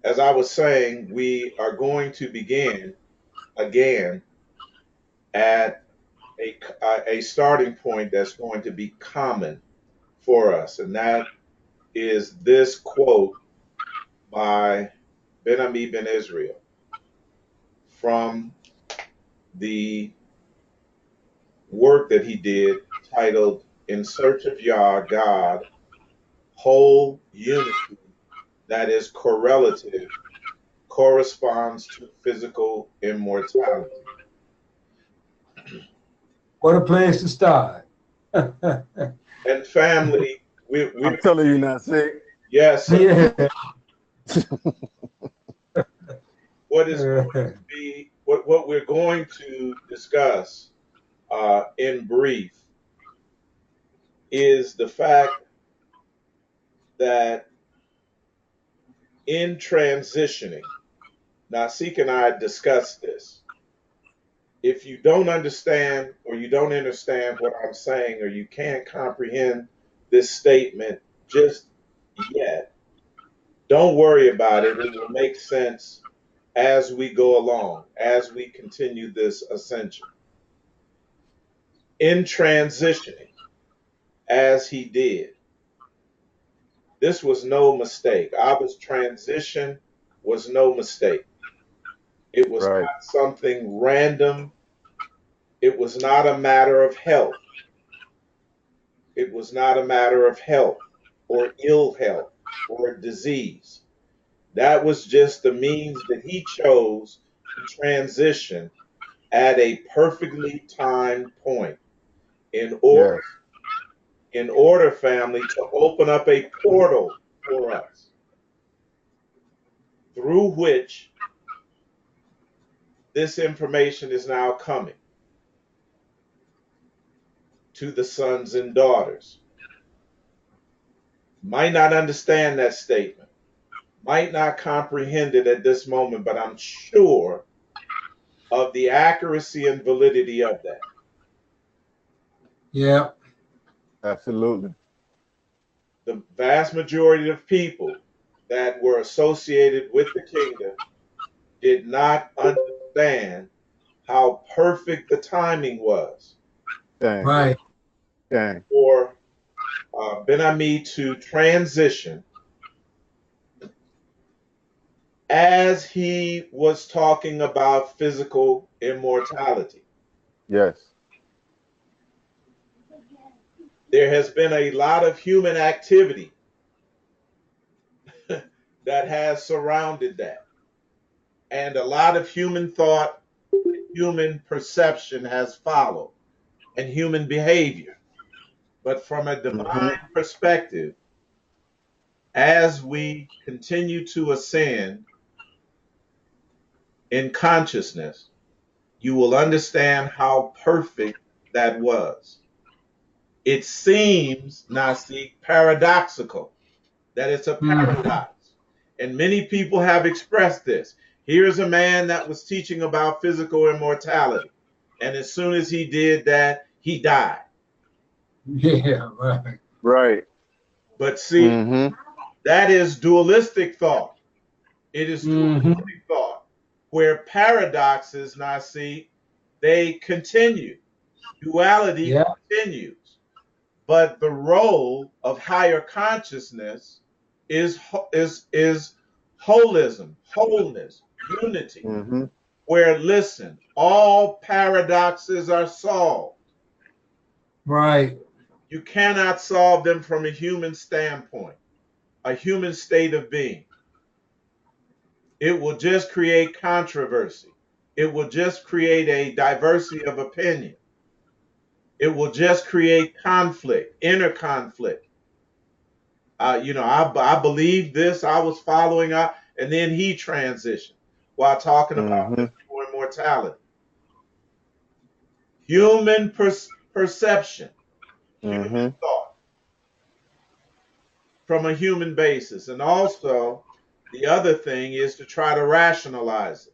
as I was saying, we are going to begin again at a starting point that's going to be common for us, and that is this quote by Ben Ami Ben Israel from the work that he did titled In Search of Yah, God, Whole Unity that is correlative corresponds to physical immortality. What a place to start. And family, I'm telling you, Nasik. yes, sir. Yeah. What is going to be, what we're going to discuss in brief is the fact that in transitioning, Nasik and I discussed this. If you don't understand or you don't understand what I'm saying or you can't comprehend this statement just yet, don't worry about it. It will make sense as we go along, as we continue this ascension. In transitioning, as he did, this was no mistake. Abba's transition was no mistake. It was Right. not something random. It was not a matter of health. It was not a matter of health or ill health or disease. That was just the means that he chose to transition at a perfectly timed point in order, Yes. family, to open up a portal for us through which this information is now coming to the sons and daughters. Might not understand that statement, might not comprehend it at this moment, but I'm sure of the accuracy and validity of that. Yeah. Absolutely. The vast majority of people that were associated with the kingdom did not understand how perfect the timing was Dang. Right. Dang. for Ben Ami to transition as he was talking about physical immortality. Yes. There has been a lot of human activity that has surrounded that, and a lot of human thought, human perception has followed, and human behavior. But from a Hmm. divine perspective, as we continue to ascend in consciousness, you will understand how perfect that was. It seems, Nasik, paradoxical, that it's a Mhm. paradox. And many people have expressed this. Here's a man that was teaching about physical immortality. And as soon as he did that, he died. Yeah, right. Right. But see, Hmm. that is dualistic thought. It is Hmm. dualistic thought, where paradoxes, Nasik, they continue. Duality Yeah. continues. But the role of higher consciousness is holism, wholeness, unity. Hmm. Where, listen, all paradoxes are solved. Right. You cannot solve them from a human standpoint, a human state of being. It will just create controversy. It will just create a diversity of opinion. It will just create conflict, inner conflict. I believe this, I was following up, and then he transitioned while talking about Hmm. physical immortality. Human perception, human Hmm. thought from a human basis. And also, the other thing is to try to rationalize it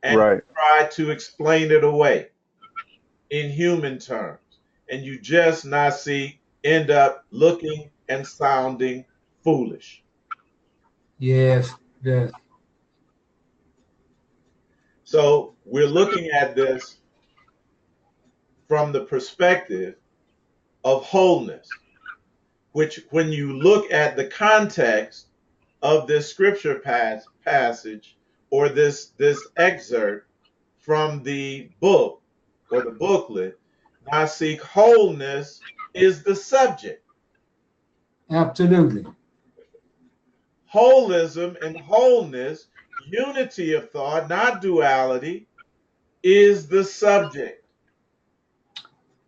and Right. try to explain it away in human terms. And you just not see, end up looking and sounding foolish. Yes. Yes. So we're looking at this from the perspective of wholeness, which when you look at the context of this scripture passage or this excerpt from the book or the booklet, Nasik, wholeness is the subject. Absolutely. Holism and wholeness, unity of thought, not duality, is the subject.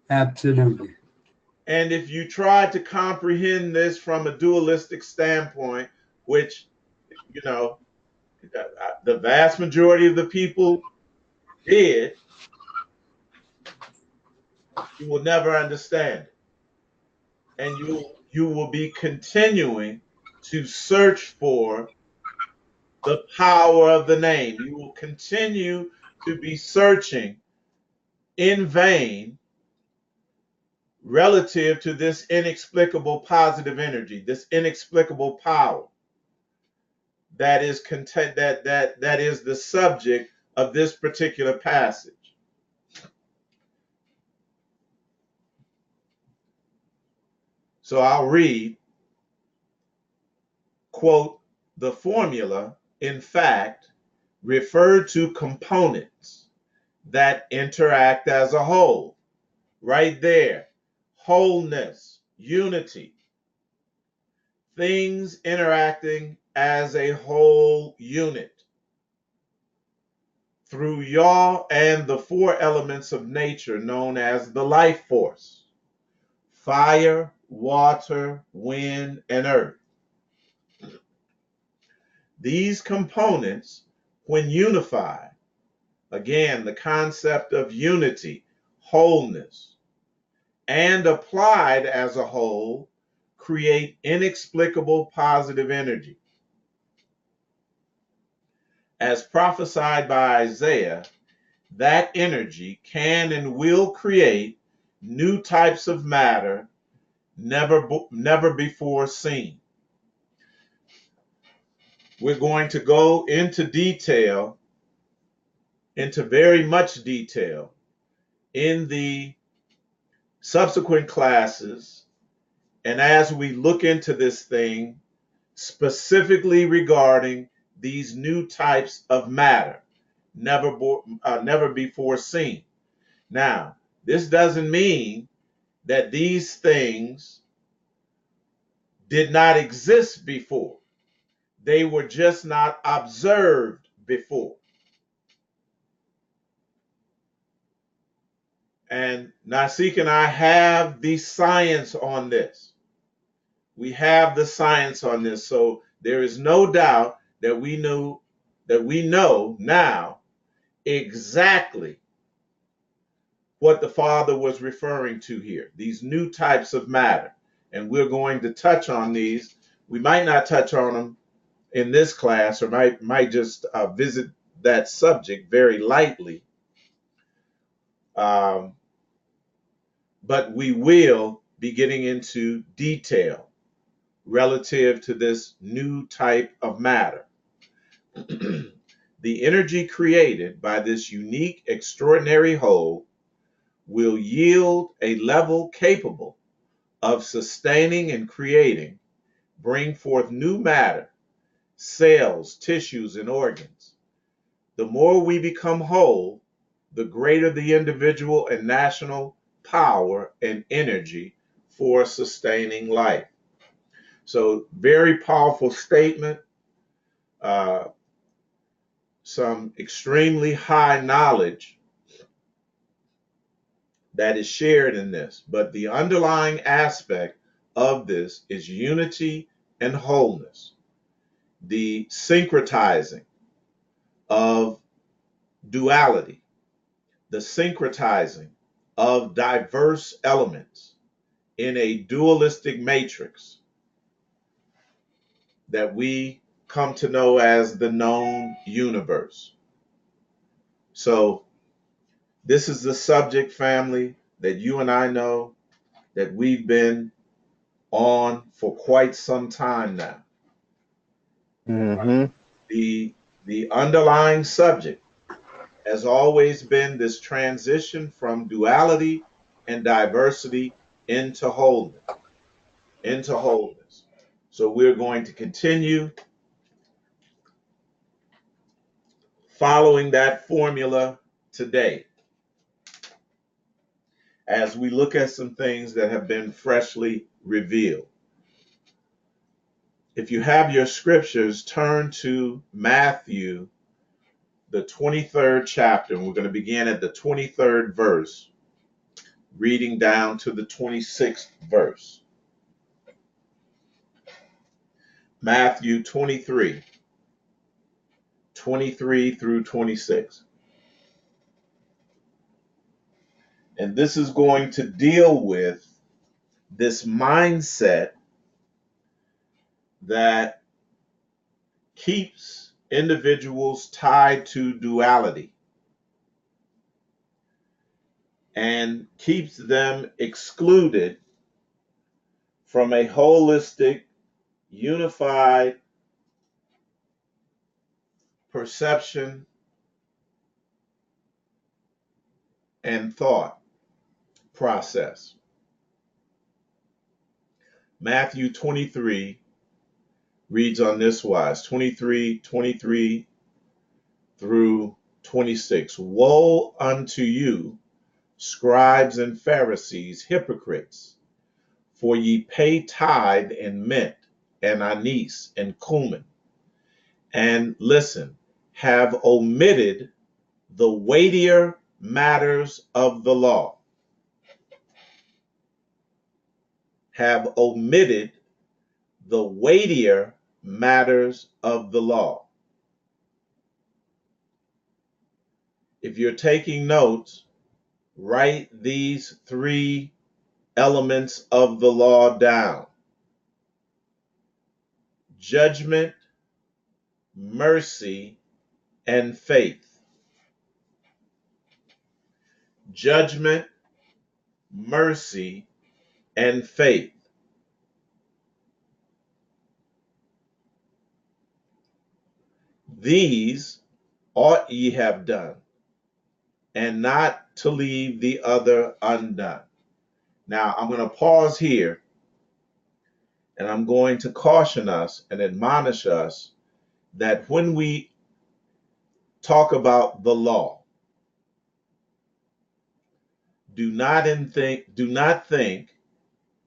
Absolutely. And if you try to comprehend this from a dualistic standpoint, which, you know, the vast majority of the people did, you will never understand it. And you will be continuing to search for the power of the name. You will continue to be searching in vain relative to this inexplicable positive energy, this inexplicable power that is content that is the subject of this particular passage. So I'll read, quote, the formula, in fact, referred to components that interact as a whole. Right there. Wholeness, unity, things interacting as a whole unit through Yah and the four elements of nature known as the life force: fire, water, wind, and earth. These components, when unified, again, the concept of unity, wholeness, and applied as a whole, create inexplicable positive energy. As prophesied by Isaiah, that energy can and will create new types of matter never before seen. We're going to go into detail, into very much detail, in the subsequent classes, and as we look into this thing, specifically regarding these new types of matter never before seen. Now, this doesn't mean that these things did not exist before. They were just not observed before. And Nasik and I have the science on this. We have the science on this. So there is no doubt that we know now exactly what the Father was referring to here, these new types of matter. And we're going to touch on these. We might not touch on them in this class, or might just visit that subject very lightly. Um, but we will be getting into detail relative to this new type of matter. The energy created by this unique, extraordinary whole will yield a level capable of sustaining and creating, bring forth new matter, cells, tissues, and organs. The more we become whole, the greater the individual and national power and energy for sustaining life. So, very powerful statement. Uh, some extremely high knowledge that is shared in this. But the underlying aspect of this is unity and wholeness, the syncretizing of duality, the syncretizing of diverse elements in a dualistic matrix that we come to know as the known universe. So, this is the subject, family, that you and I know that we've been on for quite some time now. Mm-hmm. The underlying subject has always been this transition from duality and diversity into wholeness, into wholeness. So we're going to continue following that formula today as we look at some things that have been freshly revealed. If you have your scriptures, turn to Matthew, the 23rd chapter, and we're going to begin at the 23rd verse, reading down to the 26th verse. Matthew 23, 23 through 26. And this is going to deal with this mindset that keeps individuals tied to duality and keeps them excluded from a holistic, unified perception and thought process. Matthew 23 reads on this wise, 23 through 26. Woe unto you, scribes and Pharisees, hypocrites, for ye pay tithe and mint and anise and cumin, and listen, have omitted the weightier matters of the law. Have omitted the weightier matters of the law. If you're taking notes, write these three elements of the law down: judgment, mercy, and faith. Judgment, mercy, and faith. These ought ye have done, and not to leave the other undone. Now, I'm going to pause here, and I'm going to caution us and admonish us that when we talk about the law, do not think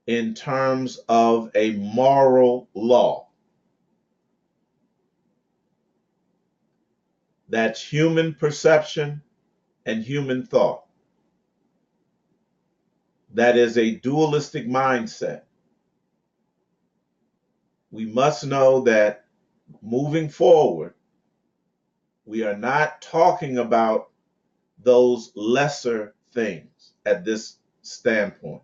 in terms of a moral law. That's human perception and human thought. That is a dualistic mindset. We must know that moving forward, we are not talking about those lesser things at this standpoint.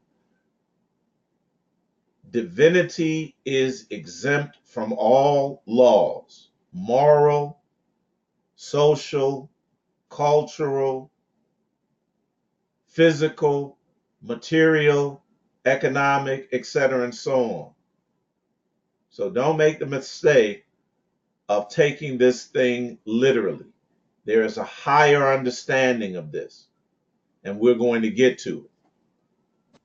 Divinity is exempt from all laws, moral, social, cultural, physical, material, economic, etc., and so on. So don't make the mistake of taking this thing literally. There is a higher understanding of this, and we're going to get to it.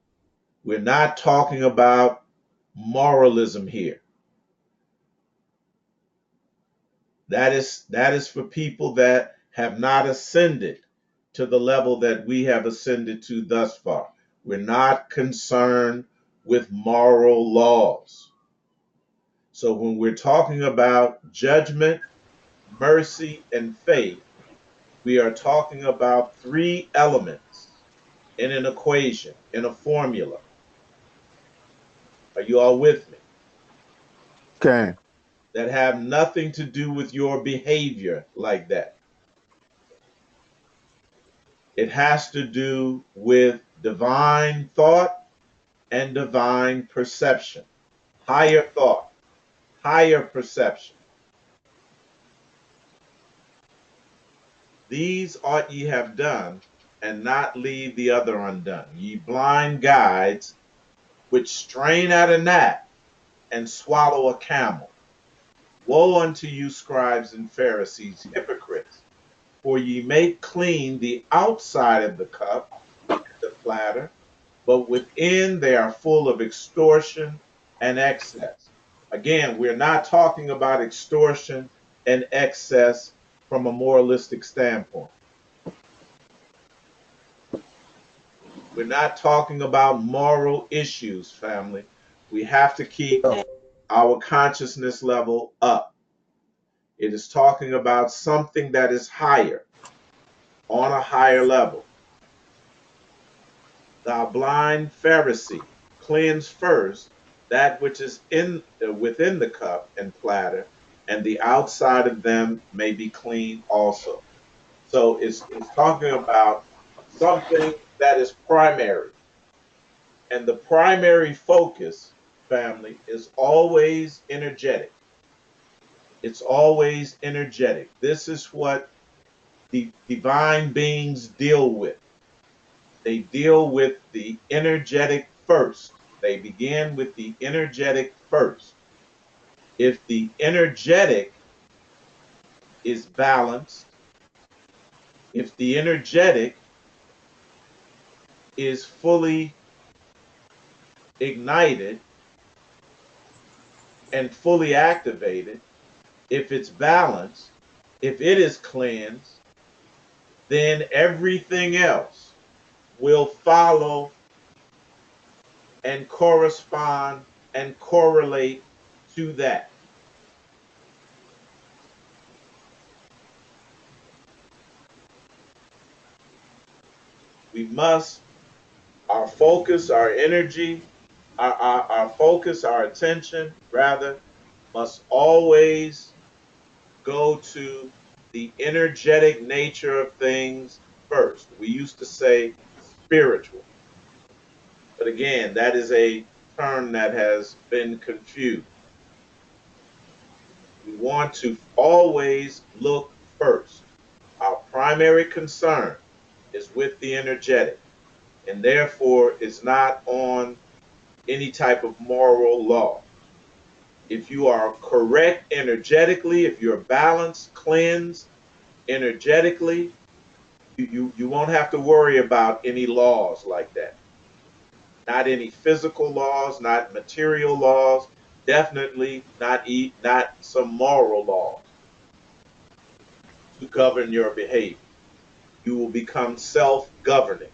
We're not talking about moralism here. That is for people that have not ascended to the level that we have ascended to thus far. We're not concerned with moral laws. So when we're talking about judgment, mercy, and faith, we are talking about three elements in an equation, in a formula. Are you all with me? Okay. That have nothing to do with your behavior like that. It has to do with divine thought and divine perception. Higher thought, higher perception. These ought ye have done, and not leave the other undone. Ye blind guides, which strain at a gnat and swallow a camel. Woe unto you, scribes and Pharisees, hypocrites! For ye make clean the outside of the cup and the platter, but within they are full of extortion and excess. Again, we're not talking about extortion and excess from a moralistic standpoint. We're not talking about moral issues, family. We have to keep our consciousness level up. It is talking about something that is higher, on a higher level. Thou blind Pharisee, cleanse first that which is in within the cup and platter, and the outside of them may be clean also. So it's talking about something that is primary. And the primary focus, family, is always energetic. It's always energetic. This is what the divine beings deal with. They deal with the energetic first. They begin with the energetic first. If the energetic is balanced, if the energetic is fully ignited and fully activated, if it's balanced, if it is cleansed, then everything else will follow and correspond and correlate to that. We must, our focus, our energy, our focus, our attention, rather, must always go to the energetic nature of things first. We used to say spiritual, but again, that is a term that has been confused. We want to always look first. Our primary concern is with the energetic, and therefore it's not on any type of moral law. If you are correct energetically, if you're balanced, cleansed energetically, you won't have to worry about any laws like that. Not any physical laws, not material laws, definitely not some moral laws to govern your behavior. You will become self-governing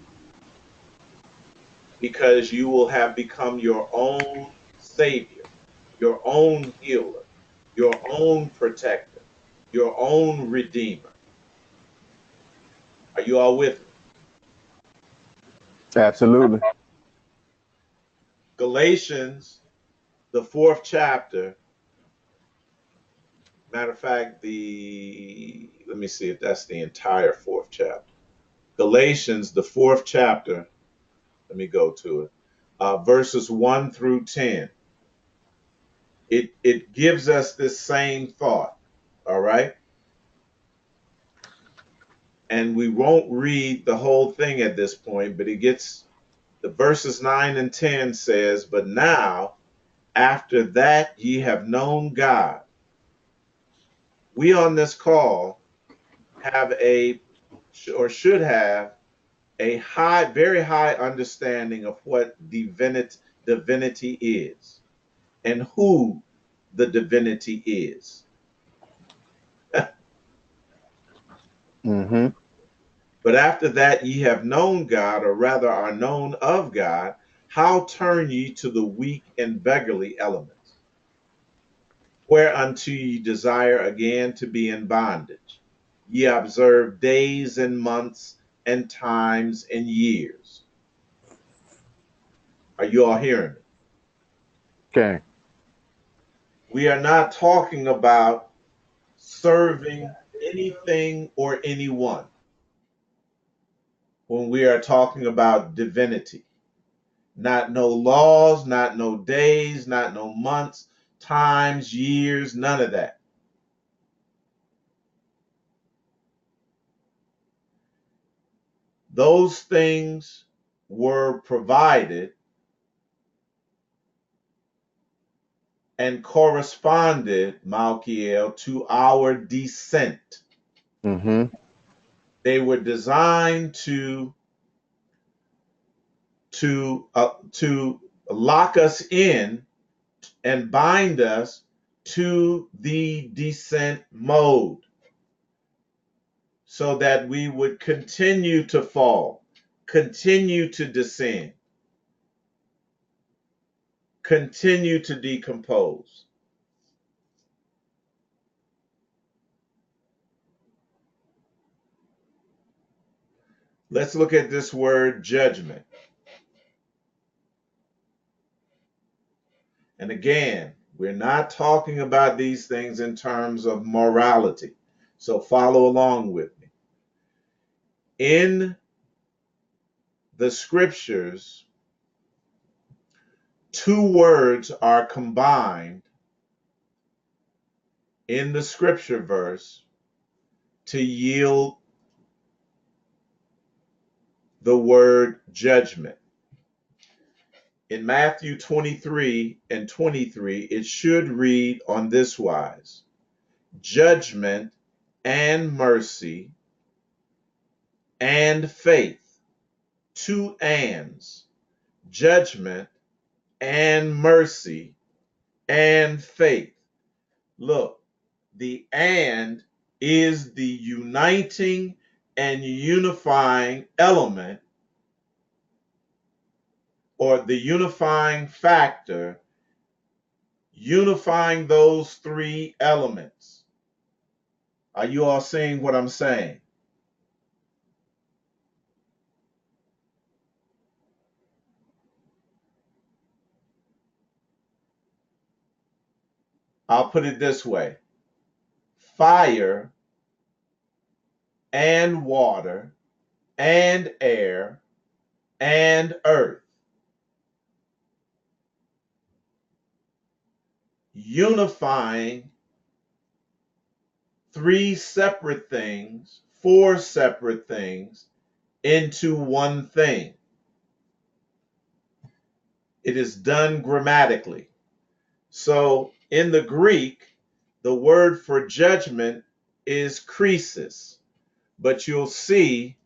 because you will have become your own savior, your own healer, your own protector, your own redeemer. Are you all with me? Absolutely. Galatians, the fourth chapter. Matter of fact, let me see if that's the entire fourth chapter. Galatians, the fourth chapter. Let me go to it. Verses 1 through 10. It gives us this same thought. All right. And we won't read the whole thing at this point, but it gets the verses 9 and 10 says, But now, after that ye have known God, we on this call have or should have a very high understanding of what divinity is and who the divinity is. Mm-hmm. But after that ye have known God, or rather are known of God, how turn ye to the weak and beggarly elements, whereunto ye desire again to be in bondage? Ye observe days and months and times and years. Are you all hearing me? Okay. We are not talking about serving anything or anyone when we are talking about divinity. Not no laws, not no days, not no months, times, years, none of that. Those things were provided and corresponded, Malkiel, to our descent. Mm-hmm. They were designed to lock us in and bind us to the descent mode so that we would continue to fall, continue to descend, continue to decompose. Let's look at this word judgment. And again, we're not talking about these things in terms of morality. So follow along with me. In the scriptures, two words are combined in the scripture verse to yield the word judgment. In Matthew 23 and 23, it should read on this wise: judgment and mercy and faith. Two ands: judgment and mercy and faith. Look, the and is the uniting and unifying element, or the unifying factor, unifying those three elements. Are you all seeing what I'm saying? I'll put it this way: fire and water and air and earth, unifying three separate things, four separate things into one thing. It is done grammatically. So in the Greek, the word for judgment is krisis, but you'll see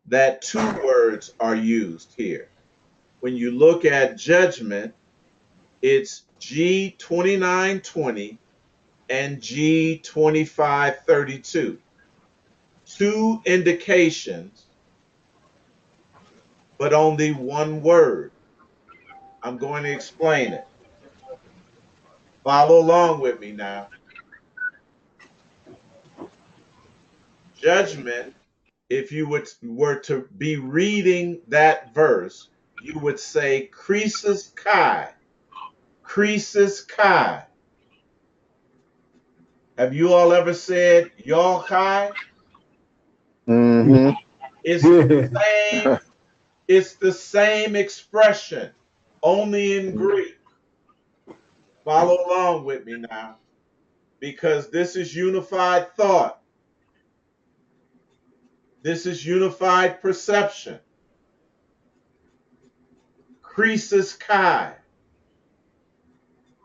that two words are used here. When you look at judgment, it's G2920 and G2532. Two indications, but only one word. I'm going to explain it. Follow along with me now. Judgment, if you were to be reading that verse, you would say krisis kai, krisis kai. Have you all ever said y'all kai? Mm-hmm. It's the same, it's the same expression, only in Greek. Follow along with me now, because this is unified thought. This is unified perception. Krisis Kai,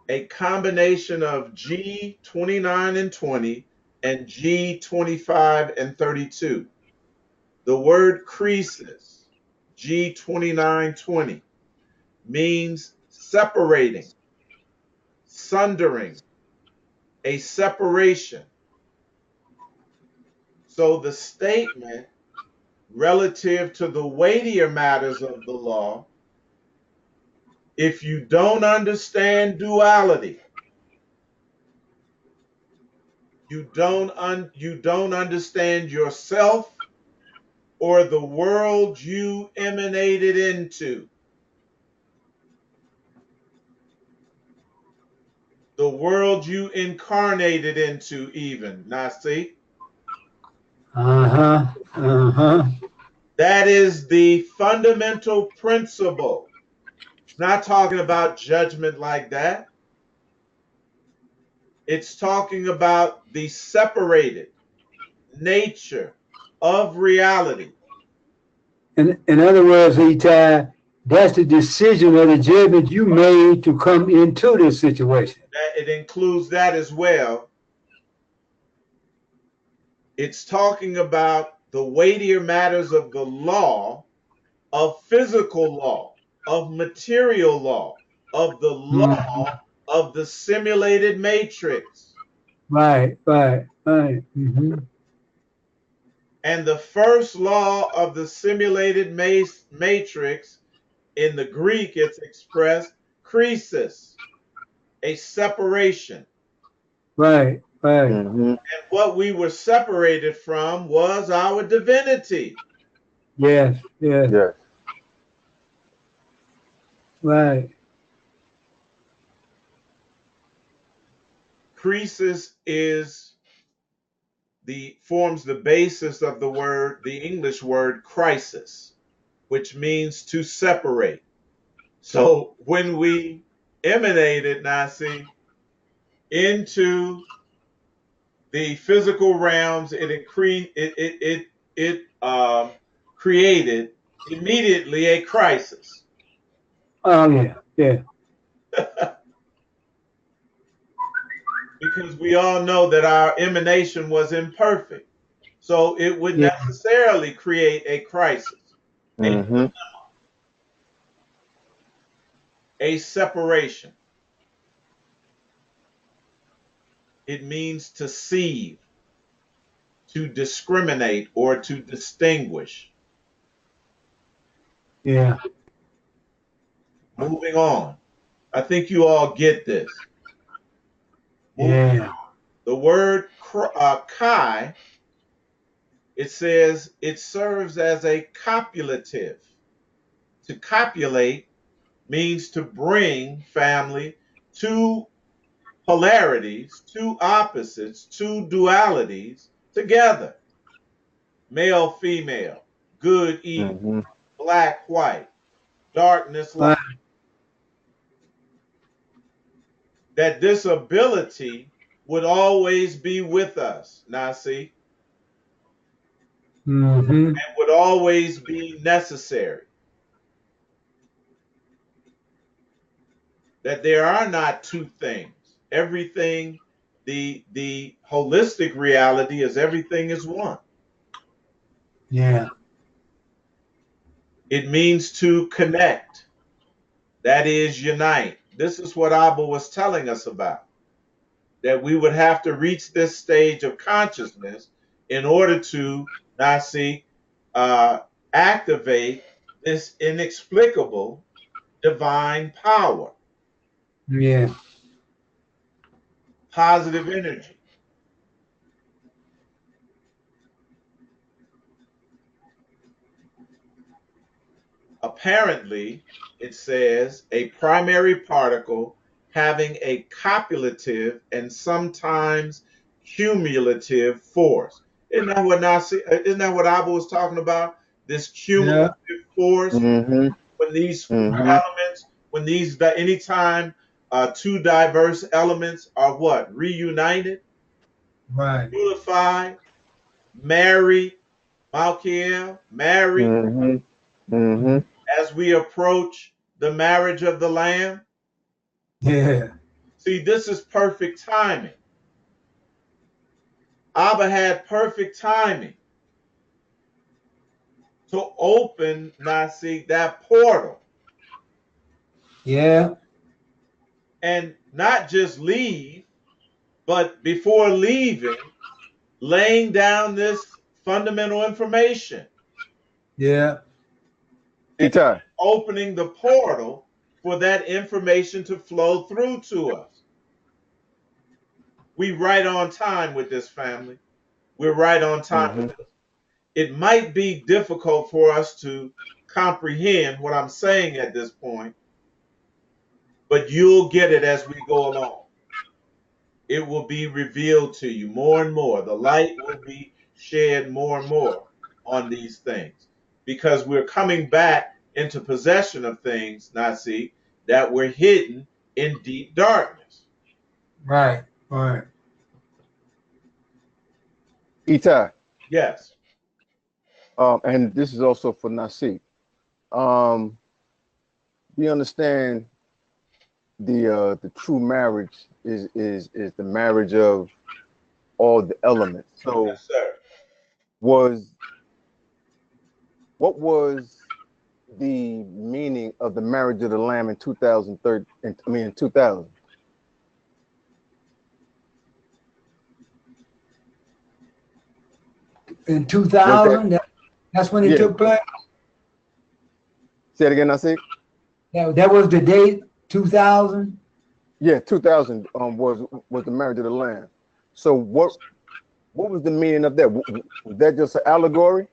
a combination of G29 and 20 and G25 and 32. The word krisis, G2920, means separating, sundering, a separation. So the statement relative to the weightier matters of the law: if you don't understand duality, you don't understand yourself or the world you emanated into, the world you incarnated into, even, Nasik. Uh-huh. Uh-huh. That is the fundamental principle. It's not talking about judgment like that. It's talking about the separated nature of reality. In other words, Eitai, That's the decision or the judgment you made to come into this situation. That it includes that as well. It's talking about the weightier matters of the law, of physical law, of material law, of the Mhm. law of the simulated matrix. Right, right, right. Mm-hmm. And the first law of the simulated matrix, in the Greek, it's expressed krisis, a separation. Right, right. Mm-hmm. And what we were separated from was our divinity. Yes, yes. Yes. Right. Krisis forms the basis of the English word crisis, which means to separate. So when we emanated, Nasik, into the physical realms, it created immediately a crisis. Oh yeah, yeah, Because we all know that our emanation was imperfect. So it would yeah, necessarily create a crisis, a, Mm-hmm. a separation. It means to sieve, to discriminate, or to distinguish. yeah, Moving on. I think you all get this. Moving yeah, on. The word kai, it says it serves as a copulative. To copulate means to bring family two polarities, two opposites, two dualities together. Male, female, good, evil, Mm-hmm. black, white, darkness, light. right. That this ability would always be with us, Nasi, Mm-hmm. and would always be necessary. That there are not two things. Everything, the holistic reality is everything is one. Yeah, It means to connect, that is, unite. This is what Abba was telling us about, that we would have to reach this stage of consciousness in order to, Nasi, uh, activate this inexplicable divine power, yeah, positive energy. Apparently, it says a primary particle having a copulative and sometimes cumulative force. Isn't that what Abba was talking about? This yeah. cumulative force Mm-hmm. when these Mm-hmm. elements, anytime two diverse elements are what? Reunited, Right. unified, married, Malkiel, married, Mm-hmm. Mm-hmm. as we approach the marriage of the Lamb. Yeah, See, this is perfect timing. Abba had perfect timing to open, Nasik, that portal, yeah, and not just leave, but before leaving, laying down this fundamental information yeah. and Eitai. opening the portal for that information to flow through to us. We right on time with this, family. We're right on time with Mm-hmm. this. It might be difficult for us to comprehend what I'm saying at this point, but you'll get it as we go along. It will be revealed to you more and more. The light will be shed more and more on these things because we're coming back into possession of things, Nasi, that were hidden in deep darkness. Right, right. Eitai. Yes. And this is also for Nasik. Um, we understand the true marriage is the marriage of all the elements. So Yes, sir. was what was the meaning of the marriage of the Lamb in 2013? I mean, in 2000. In Was that 2000, that's when it yeah? took place. Say it again, Nasik. That was the date, 2000. Yeah, 2000 was the marriage of the Lamb. So what was the meaning of that? Was that just an allegory,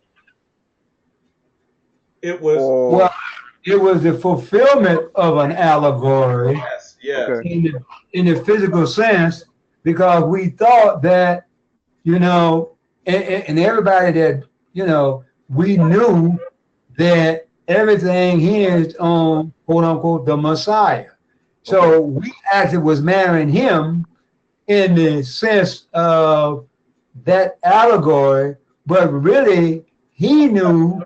It was. Well, or it was the fulfillment of an allegory Yes, yes. okay? in the physical sense, because we thought that, you know, and everybody that, you know, we knew that everything hinged on, quote unquote, the Messiah. Okay. So we actually was marrying him in the sense of that allegory, but really he knew,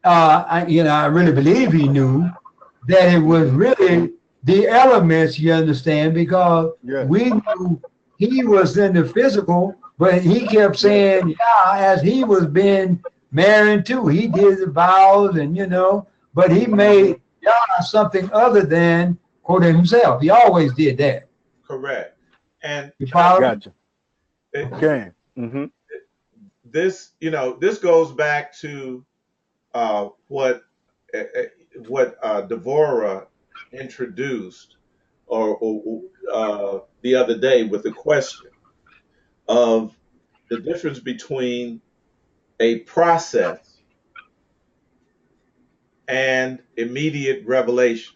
I really believe he knew that it was Mm-hmm. really the elements, you understand, because Yes. we knew he was in the physical, but he kept Yes. saying, yeah, as he was being married too, he did the vows and, but he Mm-hmm. made Yah something other than, quote, himself. He always did that. Correct. And You follow me? Gotcha. it, Okay. Mm-hmm. this goes back to what Devorah introduced or the other day with the question of the difference between a process and immediate revelation.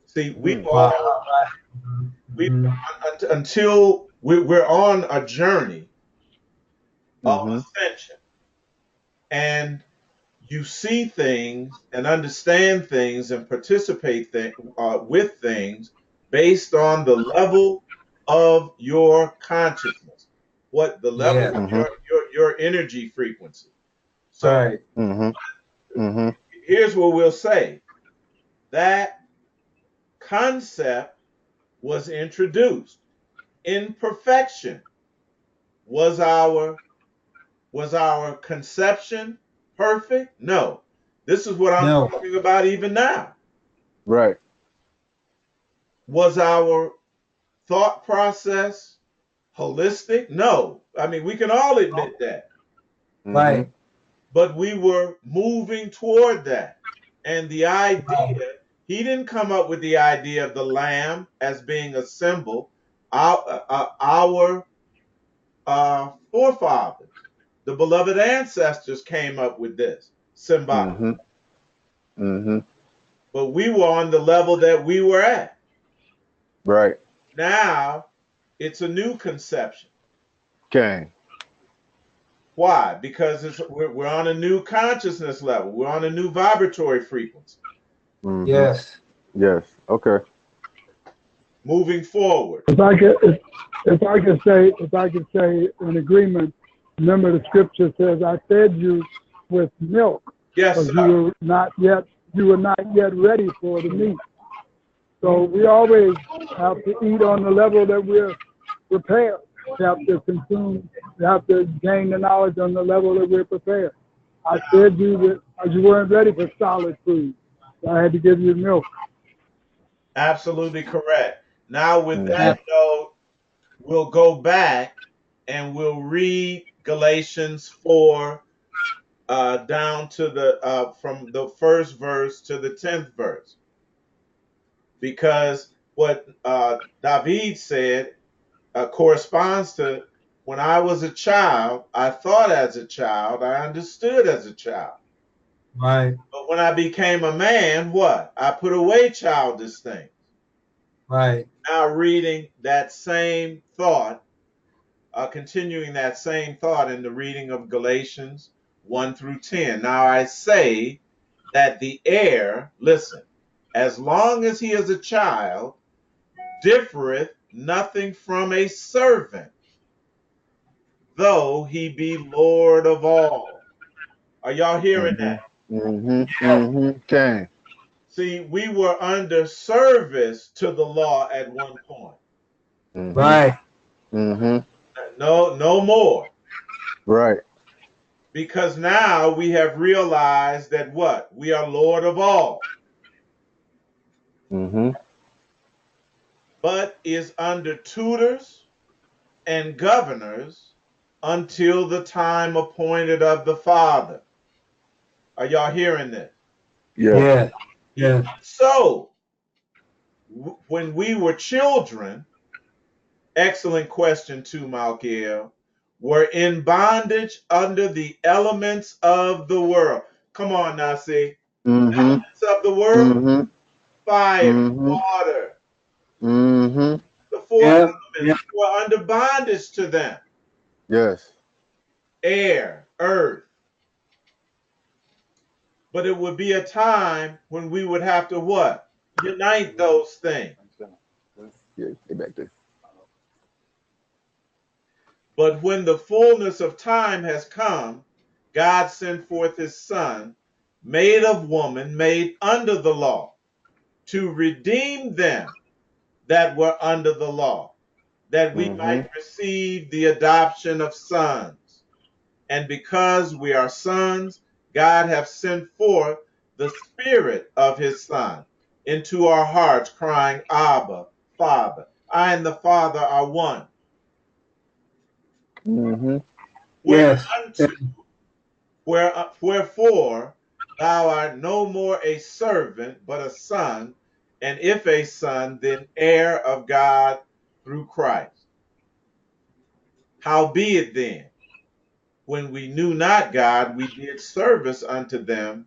See, we've Mm-hmm. Wow. all we Mhm. until we're on a journey of Mm-hmm. ascension, and you see things and understand things and participate with things based on the level of your consciousness, what the level Yeah, of Mm-hmm. your energy frequency. So right. Mm-hmm. Mm-hmm. here's what we'll say: that concept was introduced. Imperfection was our conception perfect? No. This is what I'm No, talking about even now. Right. Was our thought process holistic? No. I mean, we can all admit that. Mm-hmm. right. But we were moving toward that. And the idea, Right. he didn't come up with the idea of the lamb as being a symbol. Our forefathers, the beloved ancestors, came up with this symbolic. Mm-hmm. Mm-hmm. But we were on the level that we were at. Right. Now it's a new conception. Okay. Why? Because we're on a new consciousness level. We're on a new vibratory frequency. Mm-hmm. Yes. Yes. Okay. Moving forward. If I could say in agreement, remember the scripture says, I fed you with milk Yes, because sir. you were not yet ready for the meat. So we always have to eat on the level that we're prepared. We have to consume, we have to gain the knowledge on the level that we're prepared. I fed you that you weren't ready for solid food. So I had to give you milk. Absolutely correct. Now, with Mm-hmm. that note, we'll go back and we'll read Galatians 4 down to from the first verse to the 10th verse. Because what David said corresponds to when I was a child, I thought as a child, I understood as a child. Right. But when I became a man, what? I put away childish things. Right. Now reading that same thought, continuing that same thought in the reading of Galatians 1 through 10. Now I say that the heir, listen, as long as he is a child, differeth nothing from a servant, though he be Lord of all. Are y'all hearing Mm-hmm. that? Can. See, we were under service to the law at one point. Right. No, no more. Right. Because now we have realized that what? We are Lord of all, but is under tutors and governors until the time appointed of the Father. Are y'all hearing this? Yeah. Yeah. Even Yeah. so, when we were children, excellent question too, Malkiel, were in bondage under the elements of the world. Come on, Nasik. Mm-hmm. Elements of the world, Mm-hmm. fire, Mm-hmm. water, Mm-hmm. the four Yeah. Yeah. elements were under bondage to them. Yes. Air, earth. But it would be a time when we would have to what? Unite those things. Yeah, get back there. But when the fullness of time has come, God sent forth his Son, made of woman, made under the law, to redeem them that were under the law, that we Mm-hmm. might receive the adoption of sons. And because we are sons, God hath sent forth the Spirit of his Son into our hearts, crying, Abba, Father. I and the Father are one. Mm-hmm. Yes. Whereunto Wherefore thou art no more a servant, but a son, and if a son, then heir of God through Christ. Howbeit then, when we knew not God, we did service unto them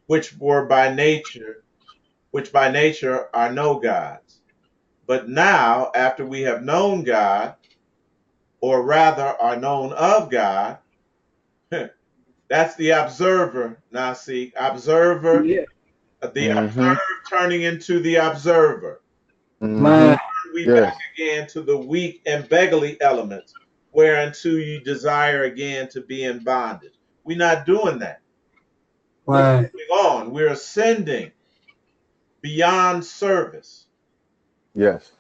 which by nature are no gods. But now, after we have known God, or rather are known of God, that's the observer, Nasik. Observer, Yeah. the Mm-hmm. observed turning into the observer. Mm-hmm. My. We back Yes. again to the weak and beggarly elements, whereunto you desire again to be in bondage. We're not doing that. We're Right. moving on. We're ascending beyond service, Yes.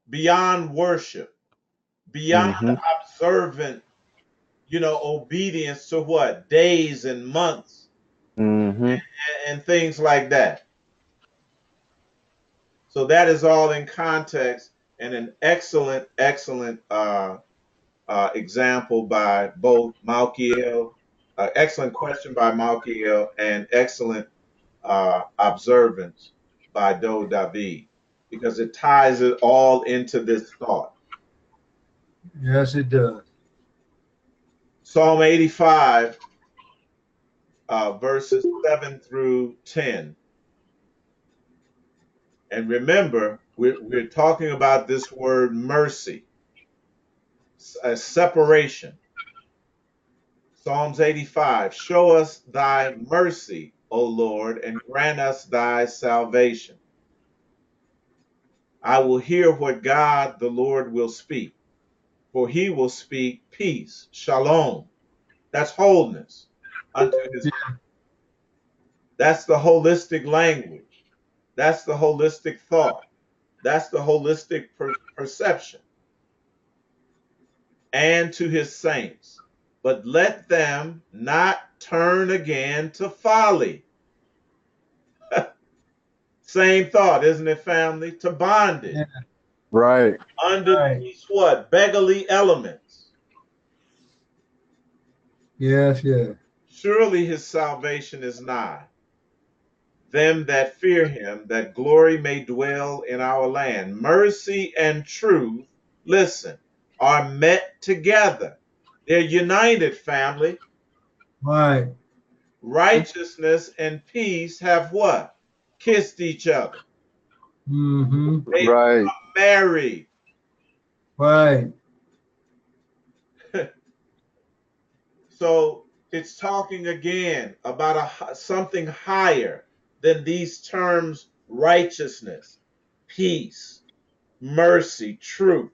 beyond worship, beyond Mm-hmm. observant, obedience to what? Days and months Mm-hmm. and things like that. So that is all in context and an excellent, excellent example by both Malkiel, excellent question by Malkiel, and excellent observance by Do David, because it ties it all into this thought. Yes, it does. Psalm 85, verses 7 through 10. And remember, we're talking about this word mercy, a separation. Psalms 85, show us thy mercy, O Lord, and grant us thy salvation. I will hear what God the Lord will speak, for he will speak peace, shalom. That's wholeness unto his. That's the holistic language. That's the holistic thought. That's the holistic perception. And to his saints. But let them not turn again to folly. Same thought, isn't it, family? To bondage. Yeah. Right. Under Right. these what? Beggarly elements. Yes. Yes. Surely his salvation is nigh. Them that fear him, that glory may dwell in our land. Mercy and truth, listen, are met together. They're united, family. Right. Righteousness and peace have what? Kissed each other. Mm-hmm. They Right. become married. Right. So it's talking again about something higher than these terms: righteousness, peace, mercy, truth,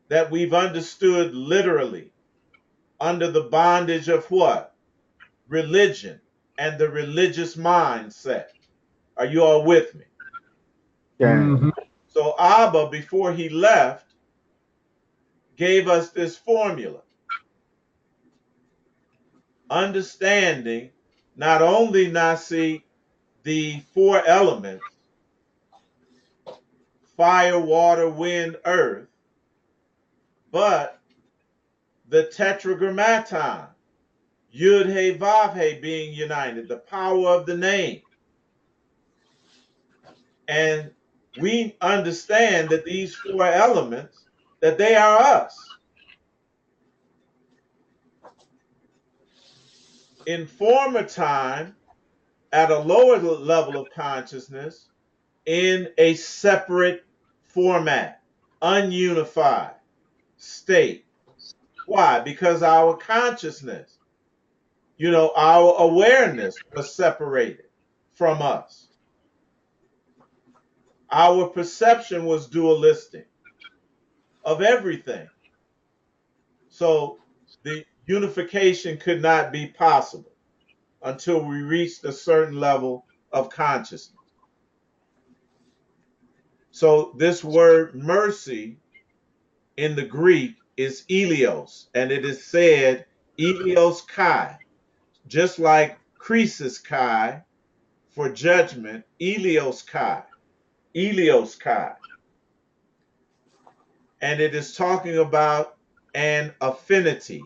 that we've understood literally under the bondage of what? religion and the religious mindset. Are you all with me? Mm-hmm. So Abba, before he left, gave us this formula, understanding not only Nasik the four elements, fire, water, wind, earth, but the tetragrammaton, Yud He Vav He being united, the power of the name. And we understand that these four elements, that they are us. In former time, at a lower level of consciousness, in a separate format, ununified state. Why? Because our consciousness, our awareness was separated from us. Our perception was dualistic of everything. So the unification could not be possible until we reached a certain level of consciousness. So this word mercy in the Greek is elios, and it is said elios kai, just like krisis kai for judgment, elios kai, elios kai. And it is talking about an affinity,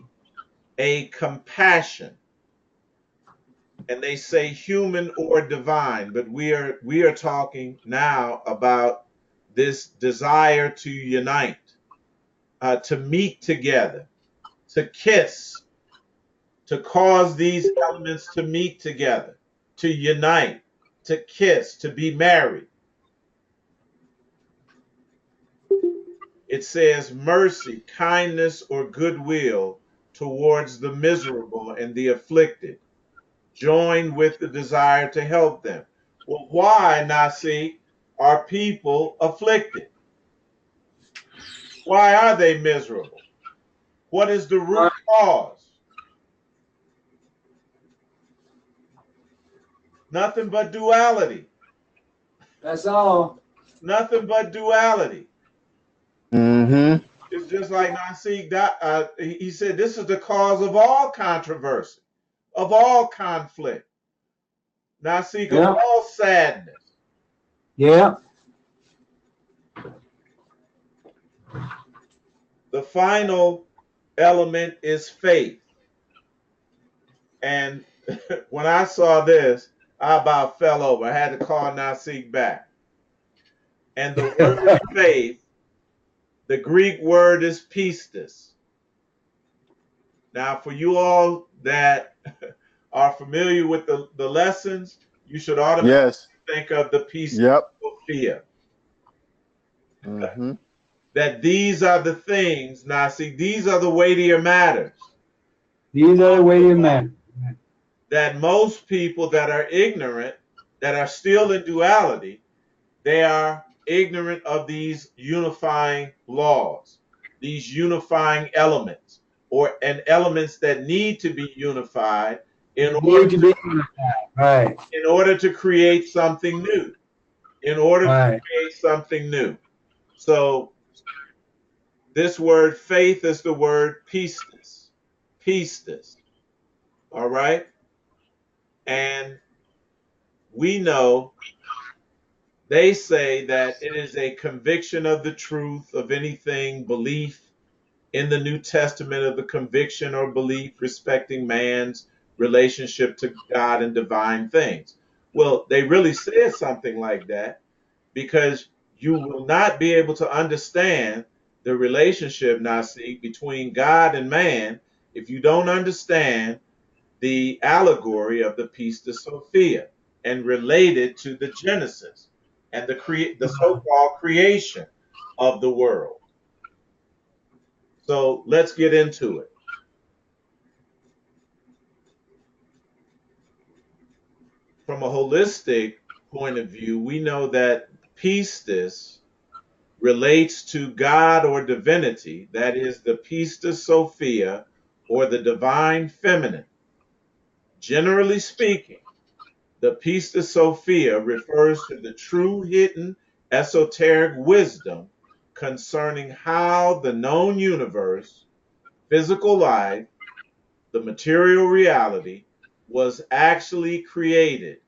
a compassion. And they say human or divine, but we are talking now about this desire to unite, to meet together, to kiss, to cause these elements to meet together, to unite, to kiss, to be married. It says mercy, kindness, or goodwill towards the miserable and the afflicted, joined with the desire to help them. Well, why, Nasik, are people afflicted? Why are they miserable? What is the root cause? Nothing but duality. That's all. Nothing but duality. Mm-hmm. It's just like Nasik, he said, this is the cause of all controversy, of all conflict, Nasik, of Yeah. all sadness. Yeah. The final element is faith. And when I saw this, I about fell over. I had to call Nasik back. And the word faith, the Greek word is pistis. Now, for you all that are familiar with the lessons, you should automatically Yes. think of the pistis Yep. Sophia. Mm-hmm. That these are the things, Nasik, these are the weightier matters. These are the way you man. That most people that are ignorant, that are still in duality, they are ignorant of these unifying laws, these unifying elements, and elements that need to be unified in You order need to to be right. create something new. In order to Right. create something new. So this word faith is the word pistis. Pistis. All right? And we know they say that it is a conviction of the truth of anything, belief in the New Testament of the conviction or belief respecting man's relationship to God and divine things. Well, they really said something like that because you will not be able to understand the relationship, Nasik, between God and man if you don't understand the allegory of the Pistis Sophia and relate it to the Genesis and the so-called creation of the world. So let's get into it. From a holistic point of view, we know that pistis relates to God or divinity, that is the pistis Sophia or the divine feminine. Generally speaking, the Pista Sophia refers to the true hidden esoteric wisdom concerning how the known universe, physical life, the material reality, was actually created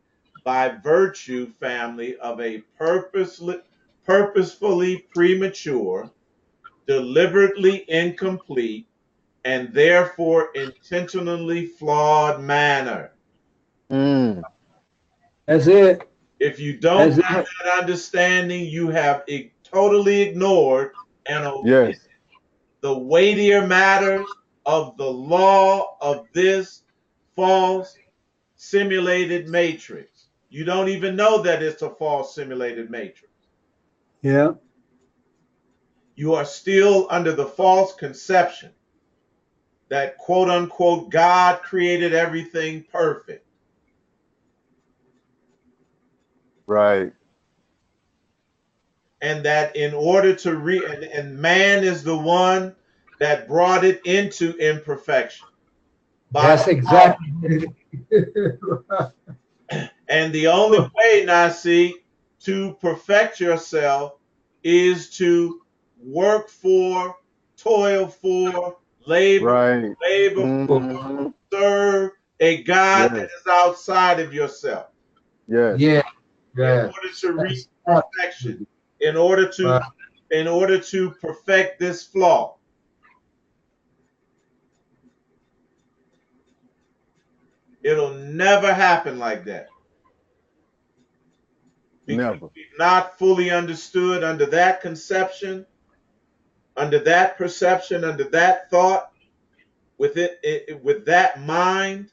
by virtue family of a purposefully premature, deliberately incomplete, and therefore intentionally flawed manner. Mm. That's it. If you don't That's have it. that understanding, you have totally ignored and omitted Yes. the weightier matters of the law of this false simulated matrix. You don't even know that it's a false simulated matrix. Yeah. You are still under the false conception that quote unquote God created everything perfect, Right. and that in order to and man is the one that brought it into imperfection by That's exactly what it is. and the only way, Nasi, to perfect yourself is to work for, toil for, Right. labor for, Hmm. serve a God that Yes. is outside of yourself Yes. Yeah. in Yeah. order to reach That's perfection, in order to right. perfect this flaw. It'll never happen like that because Never. we've not fully understood under that conception, under that perception, under that thought, with with that mind,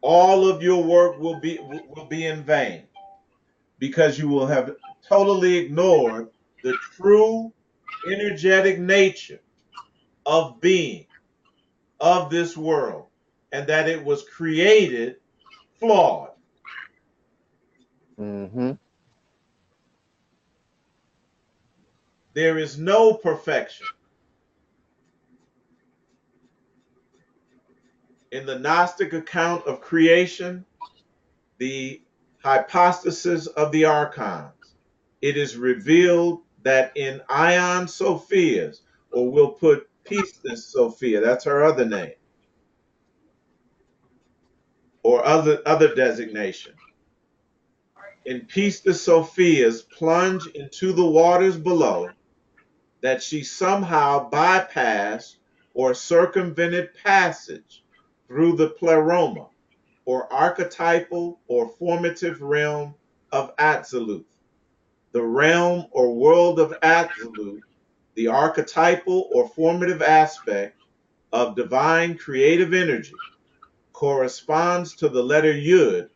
all of your work will be in vain because you will have totally ignored the true energetic nature of being of this world, and that it was created flawed. Hmm. There is no perfection. In the Gnostic account of creation, the hypostasis of the archons, it is revealed that in Ion Sophia's, or we'll put Pistis Sophia, that's her other name, or other designation. In Pistis Sophia's plunge into the waters below, that she somehow bypassed or circumvented passage through the pleroma, or archetypal or formative realm of Absolute. The realm or world of Absolute, the archetypal or formative aspect of divine creative energy, corresponds to the letter Yud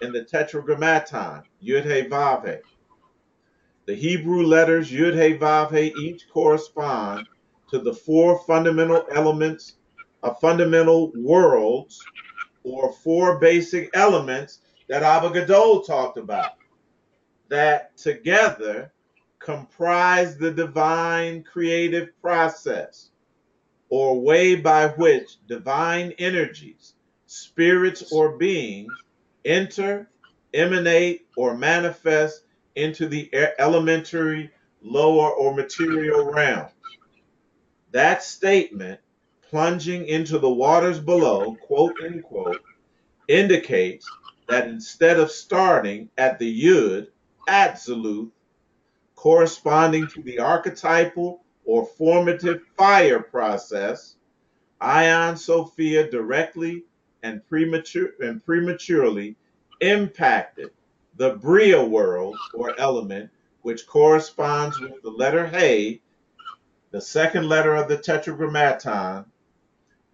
in the Tetragrammaton, Yud He Vav He. The Hebrew letters Yud He Vav He each correspond to the four fundamental elements of fundamental worlds, or four basic elements that Abba Gadol talked about, that together comprise the divine creative process, or way by which divine energies, spirits, or beings enter, emanate, or manifest into the elementary, lower, or material realms. That statement, plunging into the waters below, quote unquote, indicates that instead of starting at the Yud, absolute, corresponding to the archetypal or formative fire process, Ion Sophia directly and prematurely impacted the Bria world or element, which corresponds with the letter He, the second letter of the Tetragrammaton,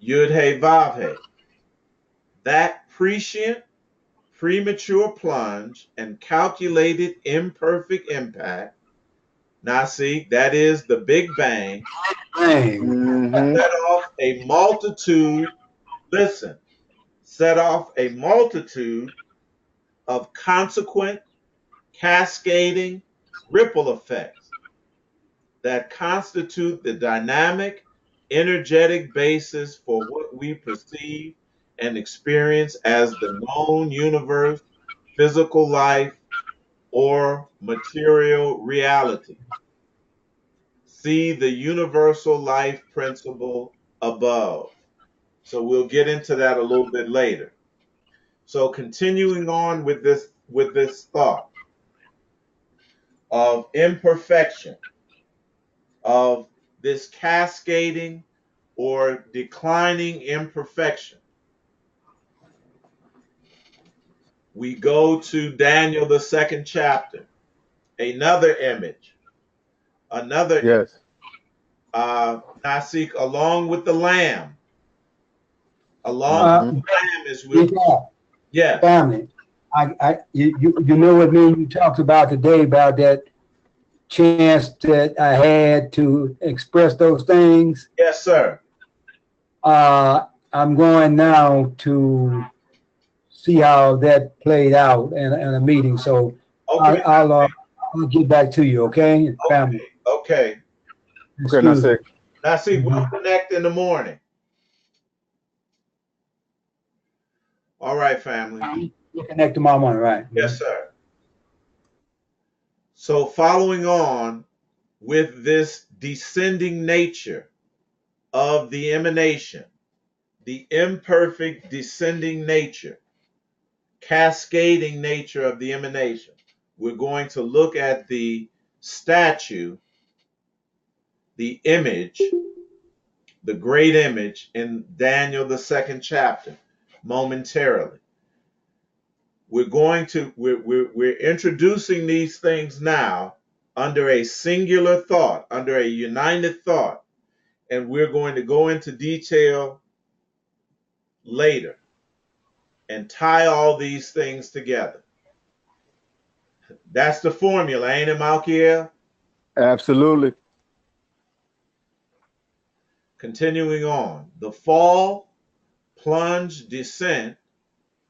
Yud He Vav He. That prescient, premature plunge and calculated imperfect impact, Nasik, that is the Big Bang, Dang. Hmm. set off a multitude, listen, set off a multitude of consequent, cascading ripple effects that constitute the dynamic, energetic basis for what we perceive and experience as the known universe, physical life, or material reality. See the universal life principle above. So we'll get into that a little bit later. So continuing on with this thought of imperfection, of this cascading or declining imperfection, we go to Daniel, the second chapter, another image, another Yes. Nasik, along with the lamb. Along with Uh, Mm-hmm. the lamb is with, yeah, yes, family. You know what me and you talked about today about that chance that I had to express those things. yes, sir. I'm going now to see how that played out in a meeting. So Okay, I'll get back to you, okay, family. okay. Okay, now Excuse say, me. Nasik, we'll Mhm. connect in the morning. All right, family. We'll connect tomorrow morning, right? Yes, sir. So following on with this descending nature of the emanation, the imperfect descending nature, cascading nature of the emanation, we're going to look at the statue, the image, the great image in Daniel, the second chapter, momentarily. We're introducing these things now under a singular thought, under a united thought, and we're going to go into detail later and tie all these things together. That's the formula, ain't it, Malkiel? absolutely. Continuing on, the fall, plunge, descent,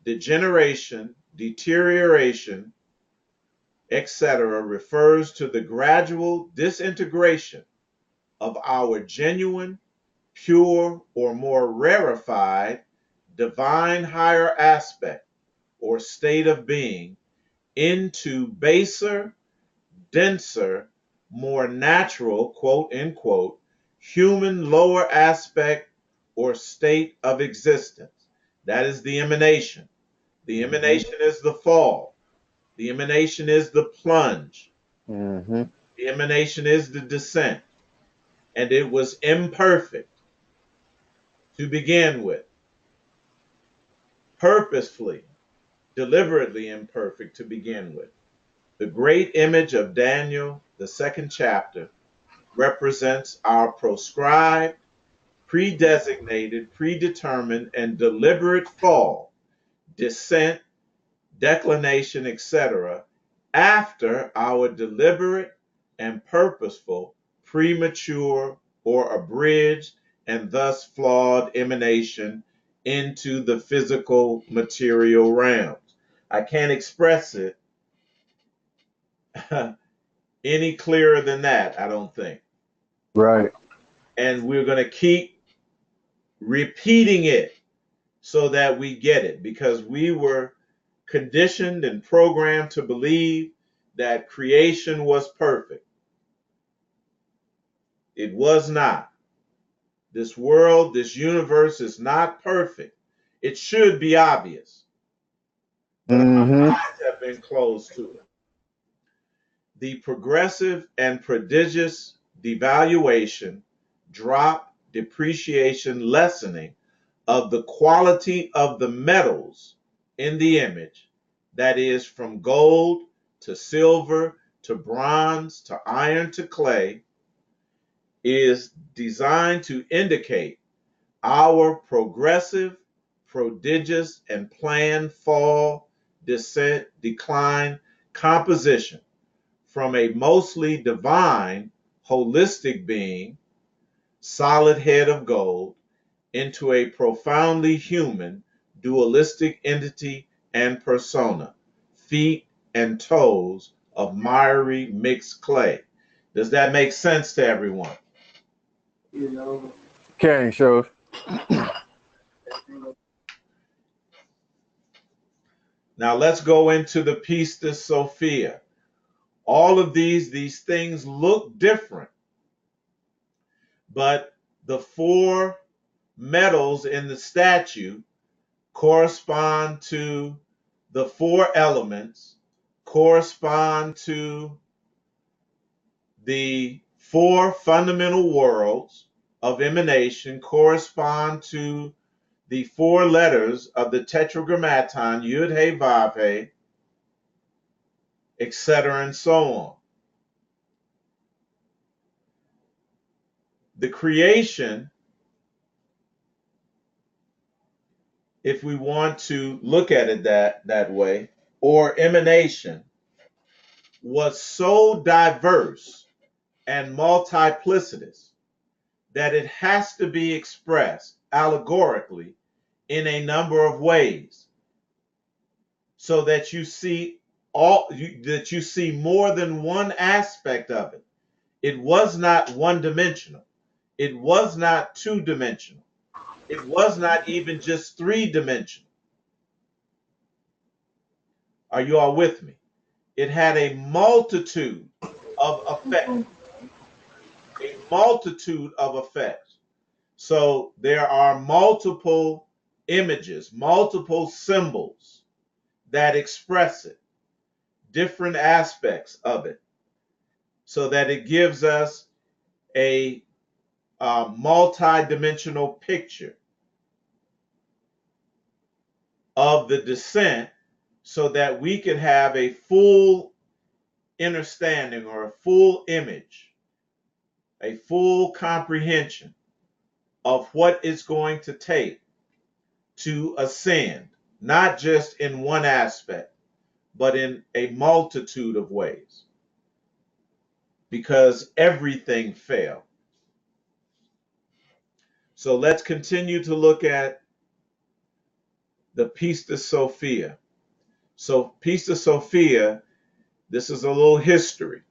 degeneration, deterioration, etc., refers to the gradual disintegration of our genuine, pure, or more rarefied divine higher aspect or state of being into baser, denser, more natural, quote unquote, human lower aspect or state of existence. That is the emanation. The Mm-hmm. emanation is the fall. The emanation is the plunge. Mm-hmm. The emanation is the descent. And it was imperfect to begin with, purposefully, deliberately imperfect to begin with. The great image of Daniel, the second chapter, represents our proscribed, predesignated, predetermined, and deliberate fall, descent, declination, etc., after our deliberate and purposeful, premature, or abridged, and thus flawed emanation into the physical material realms. I can't express it any clearer than that, I don't think. Right. And we're going to keep repeating it so that we get it because we were conditioned and programmed to believe that creation was perfect. It was not. This world, this universe is not perfect. It should be obvious, but our Mm-hmm. eyes have been closed to it. The progressive and prodigious devaluation, drop, depreciation, lessening of the quality of the metals in the image, that is, from gold to silver to bronze to iron to clay, is designed to indicate our progressive, prodigious, and planned fall, descent, decline, composition from a mostly divine, holistic being, solid head of gold, into a profoundly human, dualistic entity and persona, feet and toes of miry mixed clay. Does that make sense to everyone? Carrying shows. Now let's go into the Pistis Sophia. All of these things look different, but the four metals in the statue correspond to the four elements, correspond to the four fundamental worlds of emanation, correspond to the four letters of the Tetragrammaton, Yud He Vav He, etc., and so on. The creation, if we want to look at it that way, or emanation, was so diverse and multiplicitous that it has to be expressed allegorically in a number of ways, so that you see more than one aspect of it. It was not one dimensional. It was not two dimensional. It was not even just three dimensional. Are you all with me? It had a multitude of effects. A multitude of effects. So there are multiple images, multiple symbols that express it, different aspects of it, so that it gives us a multi-dimensional picture of the descent, so that we can have a full understanding or a full image, a full comprehension of what it's going to take to ascend, not just in one aspect, but in a multitude of ways, because everything fell. So let's continue to look at the Pistis Sophia. So Pistis Sophia, this is a little history,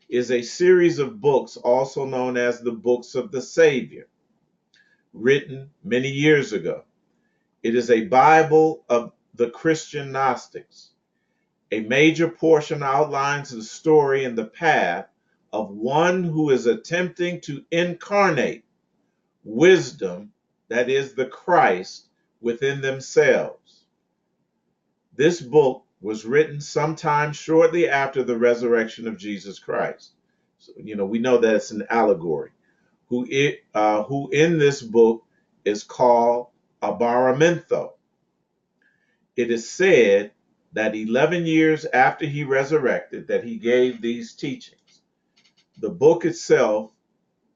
is a series of books, also known as the Books of the Savior, written many years ago. It is a Bible of the Christian Gnostics. A major portion outlines the story and the path of one who is attempting to incarnate wisdom, that is the Christ, within themselves. This book was written sometime shortly after the resurrection of Jesus Christ. So, we know that it's an allegory. Who in this book is called Abaramintho. It is said that 11 years after he resurrected, that he gave these teachings. The book itself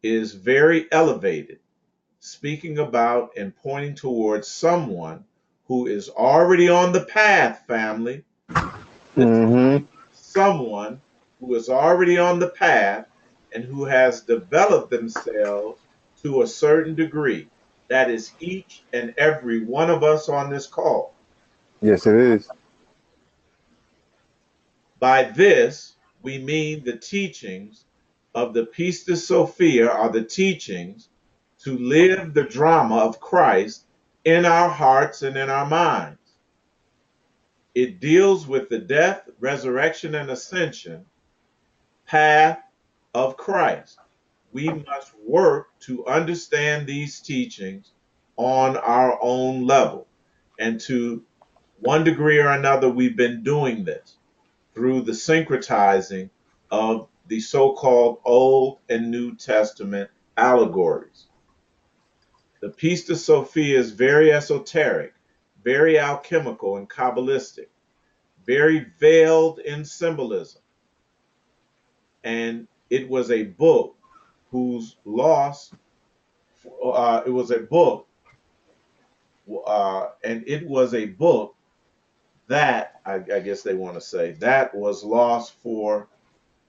is very elevated, speaking about and pointing towards someone who is already on the path, family. Mm-hmm. Someone who is already on the path and who has developed themselves to a certain degree. That is each and every one of us on this call. Yes, it is. By this, we mean the teachings of the Pistis Sophia are the teachings to live the drama of Christ in our hearts and in our minds. It deals with the death, resurrection, and ascension path of Christ. We must work to understand these teachings on our own level. And to one degree or another, we've been doing this through the syncretizing of the so-called Old and New Testament allegories. The Pistis Sophia is very esoteric, very alchemical and Kabbalistic, very veiled in symbolism. And it was a book whose loss, it was a book, and it was a book that, I guess they want to say, that was lost for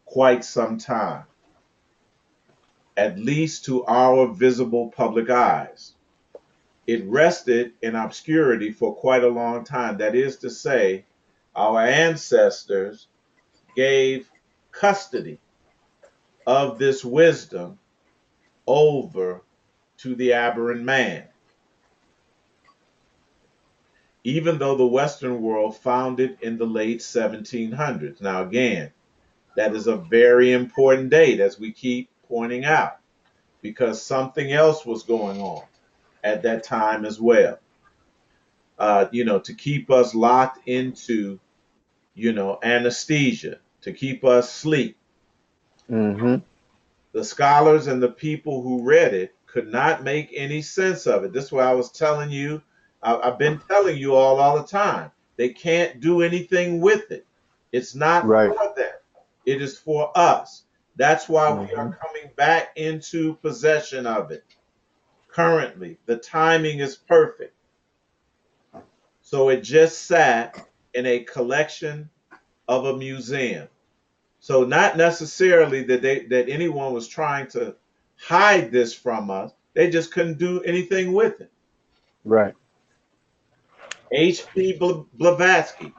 quite some time, at least to our visible public eyes. It rested in obscurity for quite a long time. That is to say, our ancestors gave custody of this wisdom over to the aberrant man, even though the Western world found it in the late 1700s. Now, again, that is a very important date, as we keep pointing out, because something else was going on at that time as well. To keep us locked into, anesthesia, to keep us asleep. Mm-hmm. The scholars and the people who read it could not make any sense of it. This is what I was telling you. I've been telling you all the time. They can't do anything with it. It's not Right. for them. It is for us. That's why we Mm-hmm. are coming back into possession of it currently. The timing is perfect. So it just sat in a collection of a museum. So not necessarily that anyone was trying to hide this from us. They just couldn't do anything with it. Right. H.P. Blavatsky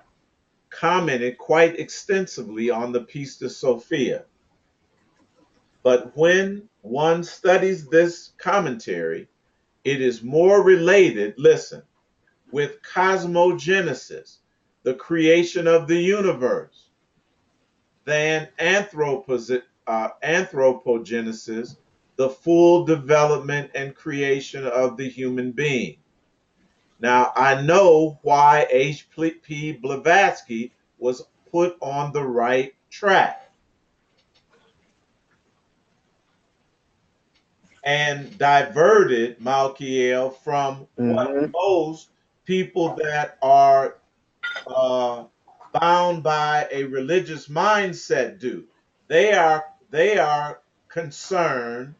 commented quite extensively on the Pistis Sophia. But when one studies this commentary, it is more related, listen, with cosmogenesis, the creation of the universe, than anthropogenesis, the full development and creation of the human being. Now, I know why H.P. Blavatsky was put on the right track and diverted Malkiel from what Mm-hmm. most people that are uh, bound by a religious mindset do. They are concerned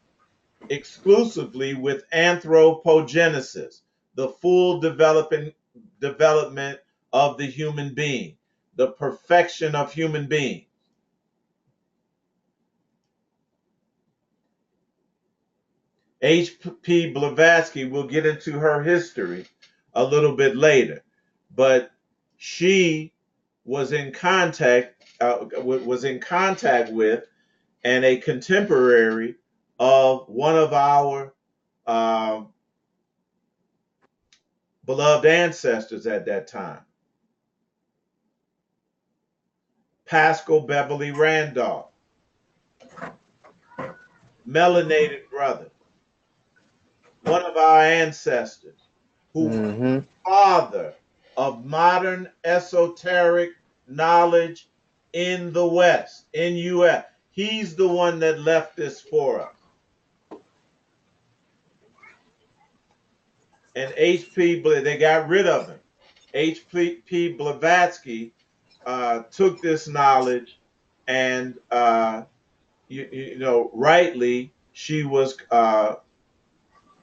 exclusively with anthropogenesis, the full development of the human being, the perfection of human being. H.P. Blavatsky, will get into her history a little bit later, but she was in contact with and a contemporary of one of our uh, beloved ancestors at that time, Pascal Beverly Randolph, melanated brother, one of our ancestors, who was Mm-hmm. the father of modern esoteric knowledge in the West, in US. He's the one that left this for us. And they got rid of him. H.P. Blavatsky took this knowledge and, rightly, she was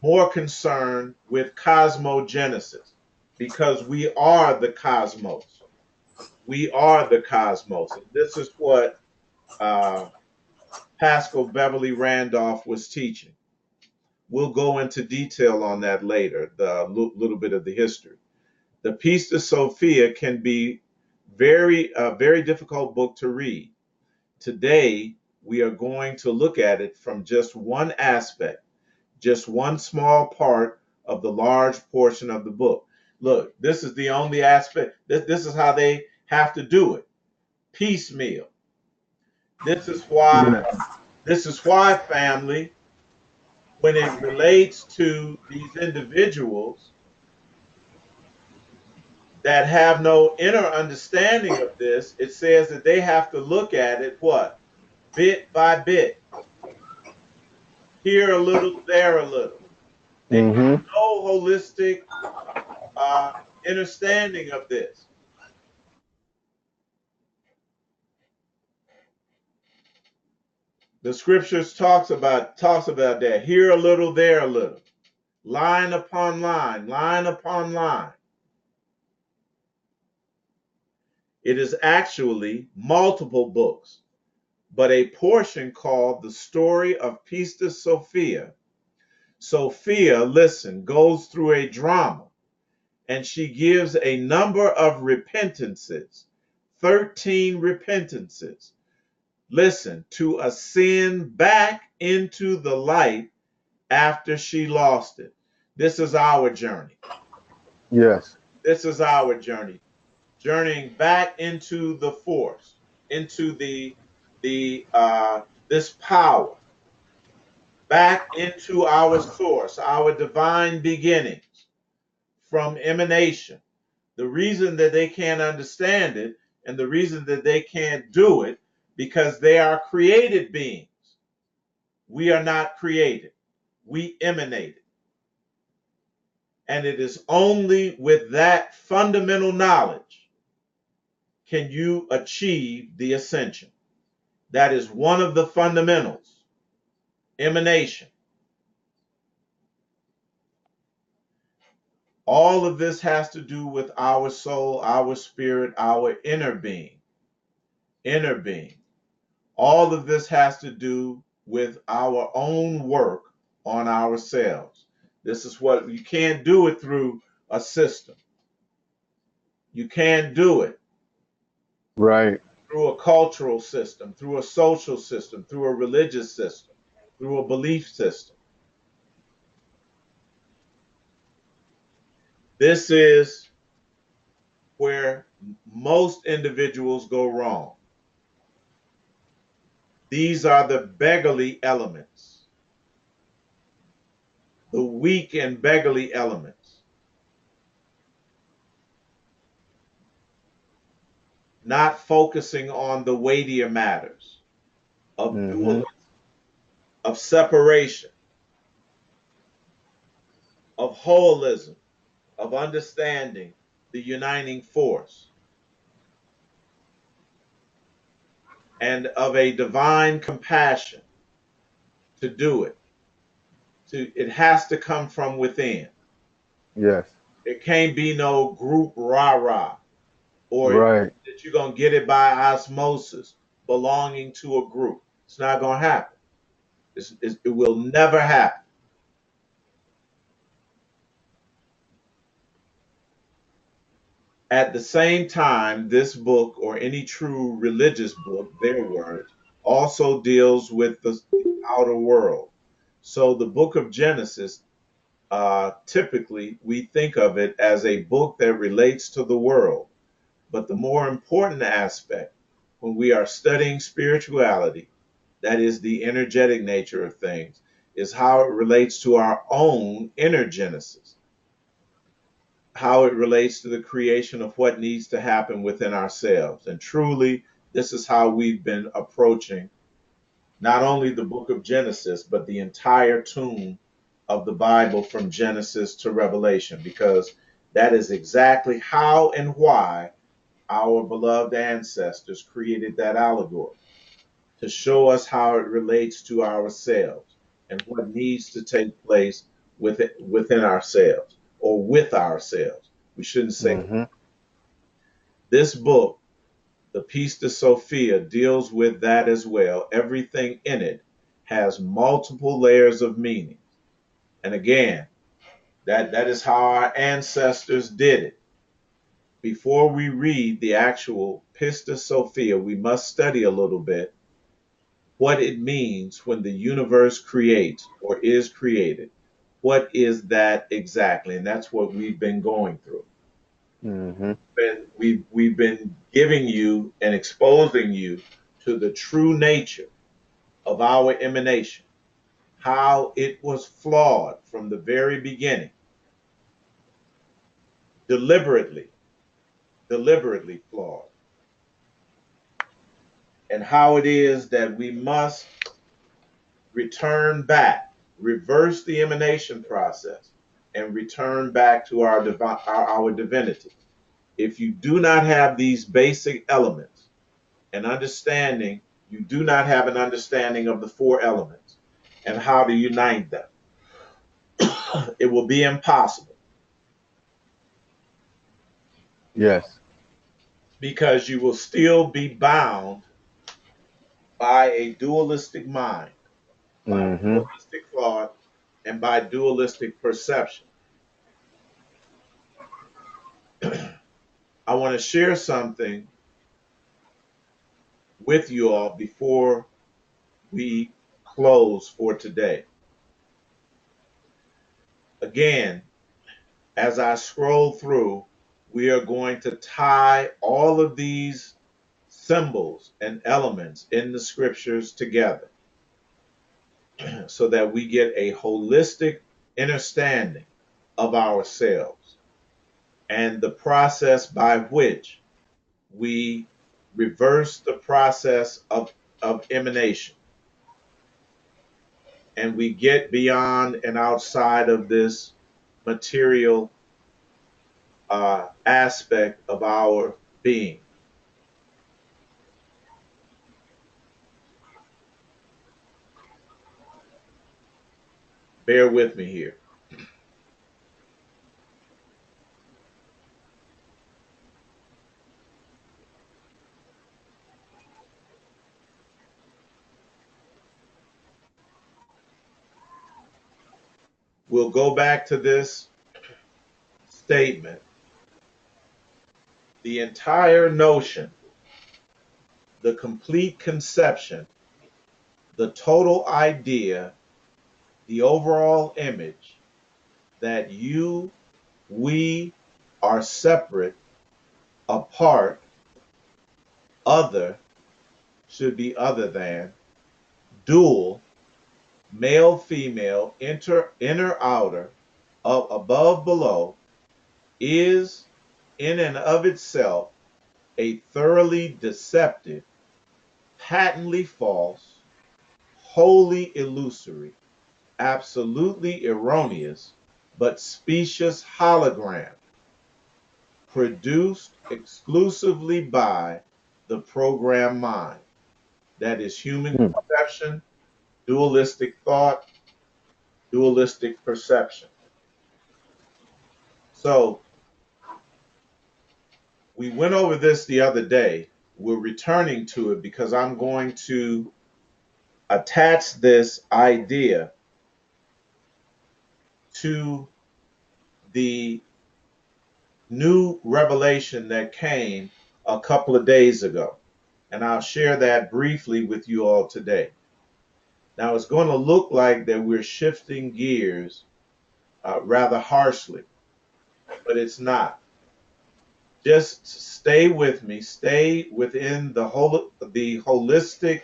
more concerned with cosmogenesis because we are the cosmos. We are the cosmos. And this is what Pascal Beverly Randolph was teaching. We'll go into detail on that later, the little bit of the history. The Pistis Sophia can be very difficult book to read. Today, we are going to look at it from just one aspect, just one small part of the large portion of the book. Look, this is the only aspect. This is how they have to do it, piecemeal. This is why. Yeah. This is why, family, when it relates to these individuals that have no inner understanding of this, it says that they have to look at it what? Bit by bit. Here a little, there a little. They have Mm-hmm. no holistic uh, understanding of this. The scriptures talks about that. Here a little, there a little. Line upon line, line upon line. It is actually multiple books, but a portion called The Story of Pistis Sophia. Sophia, listen, goes through a drama and she gives a number of repentances, 13 repentances. Listen, to ascend back into the light after she lost it. This is our journey. Yes. This is our journey. Journeying back into the force, into the this power, back into our source, our divine beginnings from emanation. The reason that they can't understand it and the reason that they can't do it, because they are created beings. We are not created. We emanate it. And it is only with that fundamental knowledge can you achieve the ascension. That is one of the fundamentals, emanation. All of this has to do with our soul, our spirit, our inner being. Inner being. All of this has to do with our own work on ourselves. This is what you can't do it through a system. You can't do it Right. through a cultural system, through a social system, through a religious system, through a belief system. This is where most individuals go wrong. These are the beggarly elements, the weak and beggarly elements. Not focusing on the weightier matters of Mm-hmm. dualism, of separation, of holism, of understanding the uniting force, and of a divine compassion to do it. It has to come from within. Yes. It can't be no group rah-rah, or Right. that you're going to get it by osmosis, belonging to a group. It's not going to happen. It will never happen. At the same time, this book, or any true religious book, their words, also deals with the outer world. So the book of Genesis, typically we think of it as a book that relates to the world. But the more important aspect when we are studying spirituality, that is the energetic nature of things, is how it relates to our own inner Genesis, how it relates to the creation of what needs to happen within ourselves. And truly, this is how we've been approaching not only the book of Genesis, but the entire tome of the Bible from Genesis to Revelation, because that is exactly how and why our beloved ancestors created that allegory, to show us how it relates to ourselves and what needs to take place within ourselves, or with ourselves. We shouldn't say. Mm-hmm. This book, the Piece de Sophia, deals with that as well. Everything in it has multiple layers of meaning. And again, that is how our ancestors did it. Before we read the actual Piece de Sophia, we must study a little bit what it means when the universe creates or is created. What is that exactly? And that's what we've been going through. Mm-hmm. We've been giving you and exposing you to the true nature of our emanation, how it was flawed from the very beginning, deliberately, deliberately flawed, and how it is that we must return back, reverse the emanation process, and return back to our divinity. If you do not have these basic elements and understanding, you do not have an understanding of the four elements and how to unite them. It will be impossible, Yes. because you will still be bound by a dualistic mind, by Mm-hmm. dualistic thought, and by dualistic perception. I want to share something with you all before we close for today. Again, as I scroll through, we are going to tie all of these symbols and elements in the scriptures together so that we get a holistic understanding of ourselves and the process by which we reverse the process of emanation and we get beyond and outside of this material aspect of our being. Bear with me here. We'll go back to this statement. The entire notion, the complete conception, the total idea, the overall image that you, we are separate, apart, other, should be other than, dual, male, female, inner, outer, of above, below, is in and of itself a thoroughly deceptive, patently false, wholly illusory, absolutely erroneous, but specious hologram produced exclusively by the program mind. That is human Hmm. conception, dualistic thought, dualistic perception. So we went over this the other day. We're returning to it because I'm going to attach this idea to the new revelation that came a couple of days ago. And I'll share that briefly with you all today. Now, it's going to look like that we're shifting gears rather harshly, but it's not. Just stay with me, stay within the holistic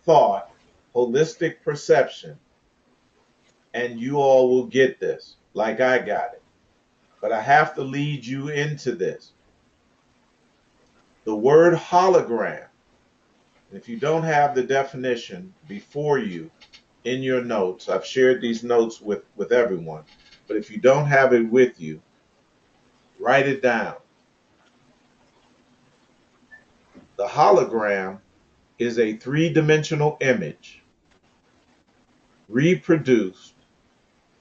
thought, holistic perception, and you all will get this like I got it. But I have to lead you into this. The word hologram, if you don't have the definition before you in your notes, I've shared these notes with everyone, but if you don't have it with you, write it down. The hologram is a three-dimensional image reproduced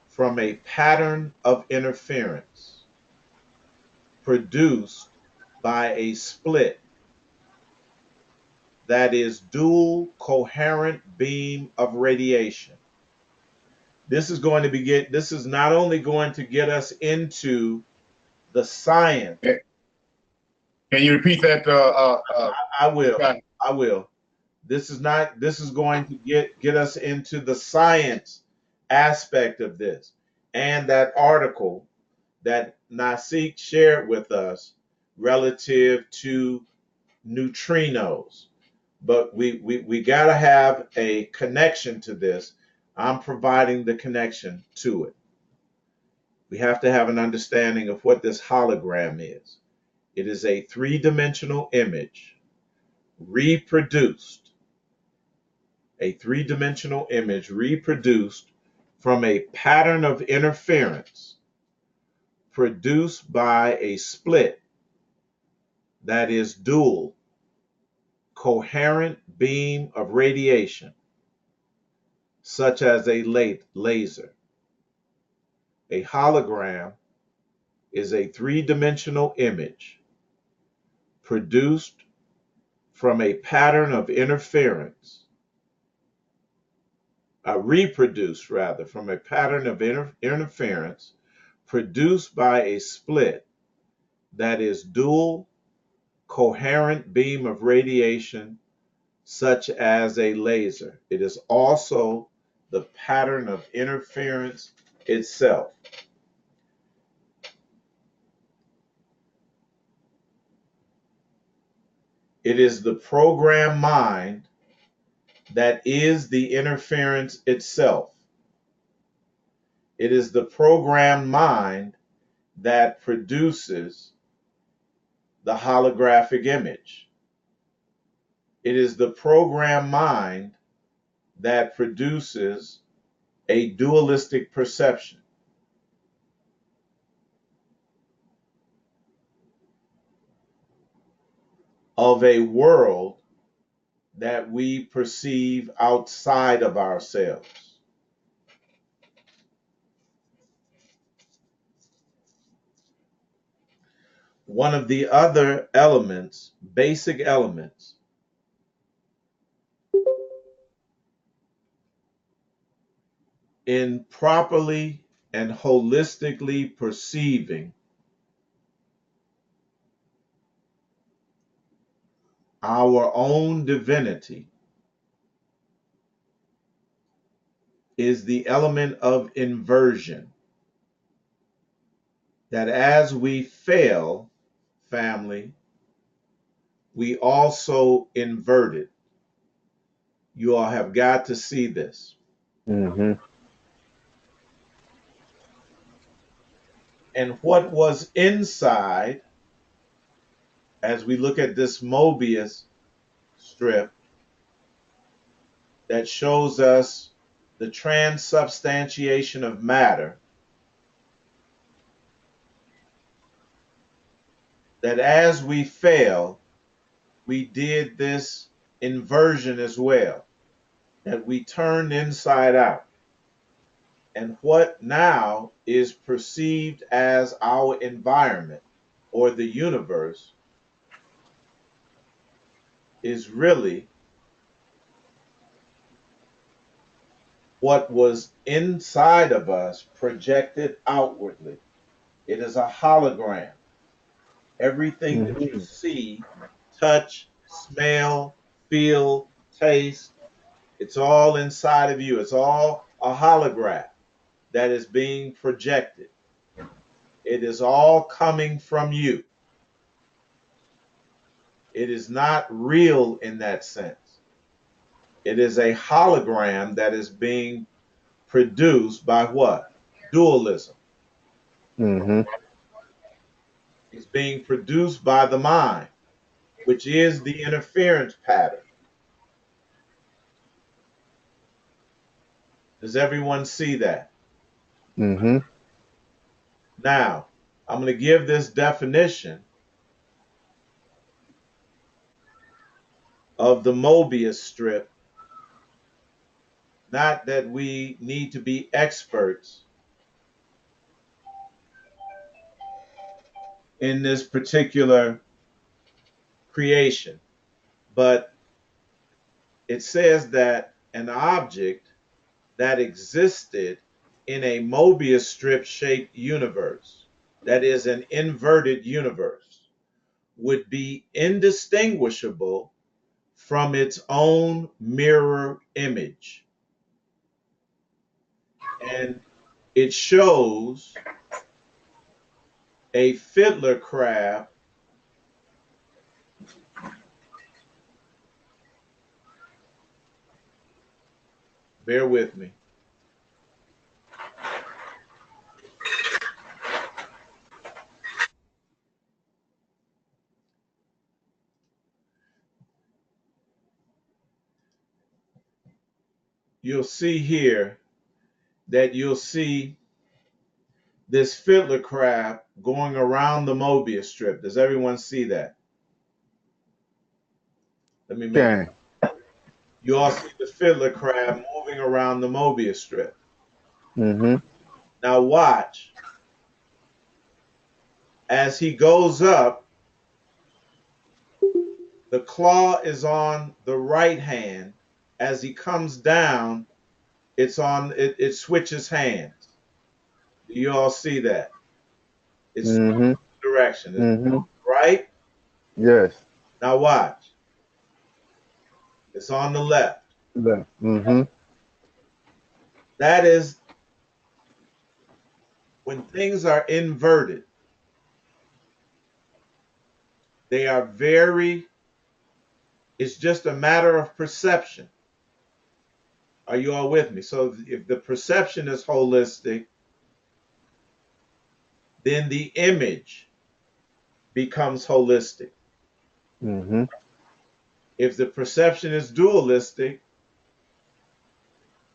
from a pattern of interference produced by a split that is dual coherent beam of radiation. This is not only going to get us into the science. Can you repeat that? I will. I will. This is going to get us into the science aspect of this. And that article that Nasik shared with us relative to neutrinos. But we got to have a connection to this. I'm providing the connection to it. We have to have an understanding of what this hologram is. It is a three-dimensional image reproduced, from a pattern of interference produced by a split that is dual coherent beam of radiation, such as a laser. A hologram is a three-dimensional image produced from a pattern of interference, reproduced rather, from a pattern of interference produced by a split that is dual coherent beam of radiation, such as a laser. It is also the pattern of interference itself. It is the program mind that is the interference itself. It is the program mind that produces the holographic image. It is the program mind that produces a dualistic perception of a world that we perceive outside of ourselves. One of the other elements, basic elements, in properly and holistically perceiving our own divinity is the element of inversion. That as we fail, family, we also invert it. You all have got to see this. Mm-hmm. And what was inside, as we look at this Mobius strip that shows us the transubstantiation of matter, that as we fail, we did this inversion as well, that we turned inside out. And what now is perceived as our environment or the universe is really what was inside of us projected outwardly. It is a hologram. Everything that you Mm-hmm. see, touch, smell, feel, taste, it's all inside of you. It's all a holograph that is being projected. It is all coming from you. It is not real in that sense. It is a hologram that is being produced by what? Dualism. Mm-hmm. It's being produced by the mind, which is the interference pattern. Does everyone see that? Mm-hmm. Now, I'm going to give this definition of the Mobius strip. Not that we need to be experts in this particular creation, but it says that an object that existed in a Mobius strip shaped universe, that is an inverted universe, would be indistinguishable from its own mirror image. And it shows a fiddler crab. Bear with me. You'll see here that you'll see this fiddler crab going around the Mobius strip. Does everyone see that? Let me make Okay. You all see the fiddler crab moving around the Mobius strip. Mm-hmm. Now watch. As he goes up, the claw is on the right hand. As he comes down, it switches hands. Do you all see that? It's switching Mm-hmm. direction. It's Mm-hmm. right. Yes. Now watch. It's on the left. Yeah. Mm-hmm. That is when things are inverted. They are very It's just a matter of perception. Are you all with me? So if the perception is holistic, then the image becomes holistic. Mm-hmm. If the perception is dualistic,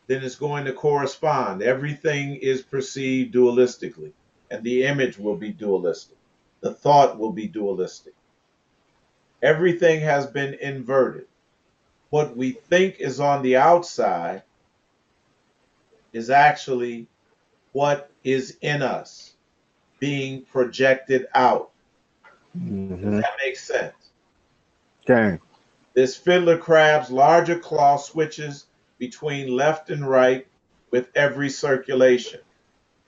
then it's going to correspond. Everything is perceived dualistically, and the image will be dualistic. The thought will be dualistic. Everything has been inverted. What we think is on the outside is actually what is in us being projected out. Does Mm-hmm. that make sense? Okay. This fiddler crab's larger claw switches between left and right with every circulation.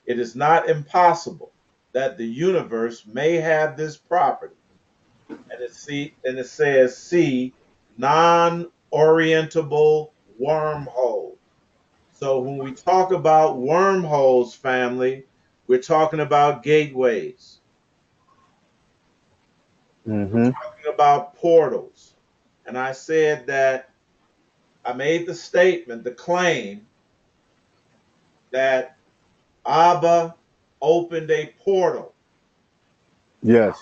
It is not impossible that the universe may have this property. And it says C, non-orientable wormhole. So when we talk about wormholes, family, we're talking about gateways. We're Mm-hmm. talking about portals. And I said that I made the statement, the claim that Abba opened a portal. Yes.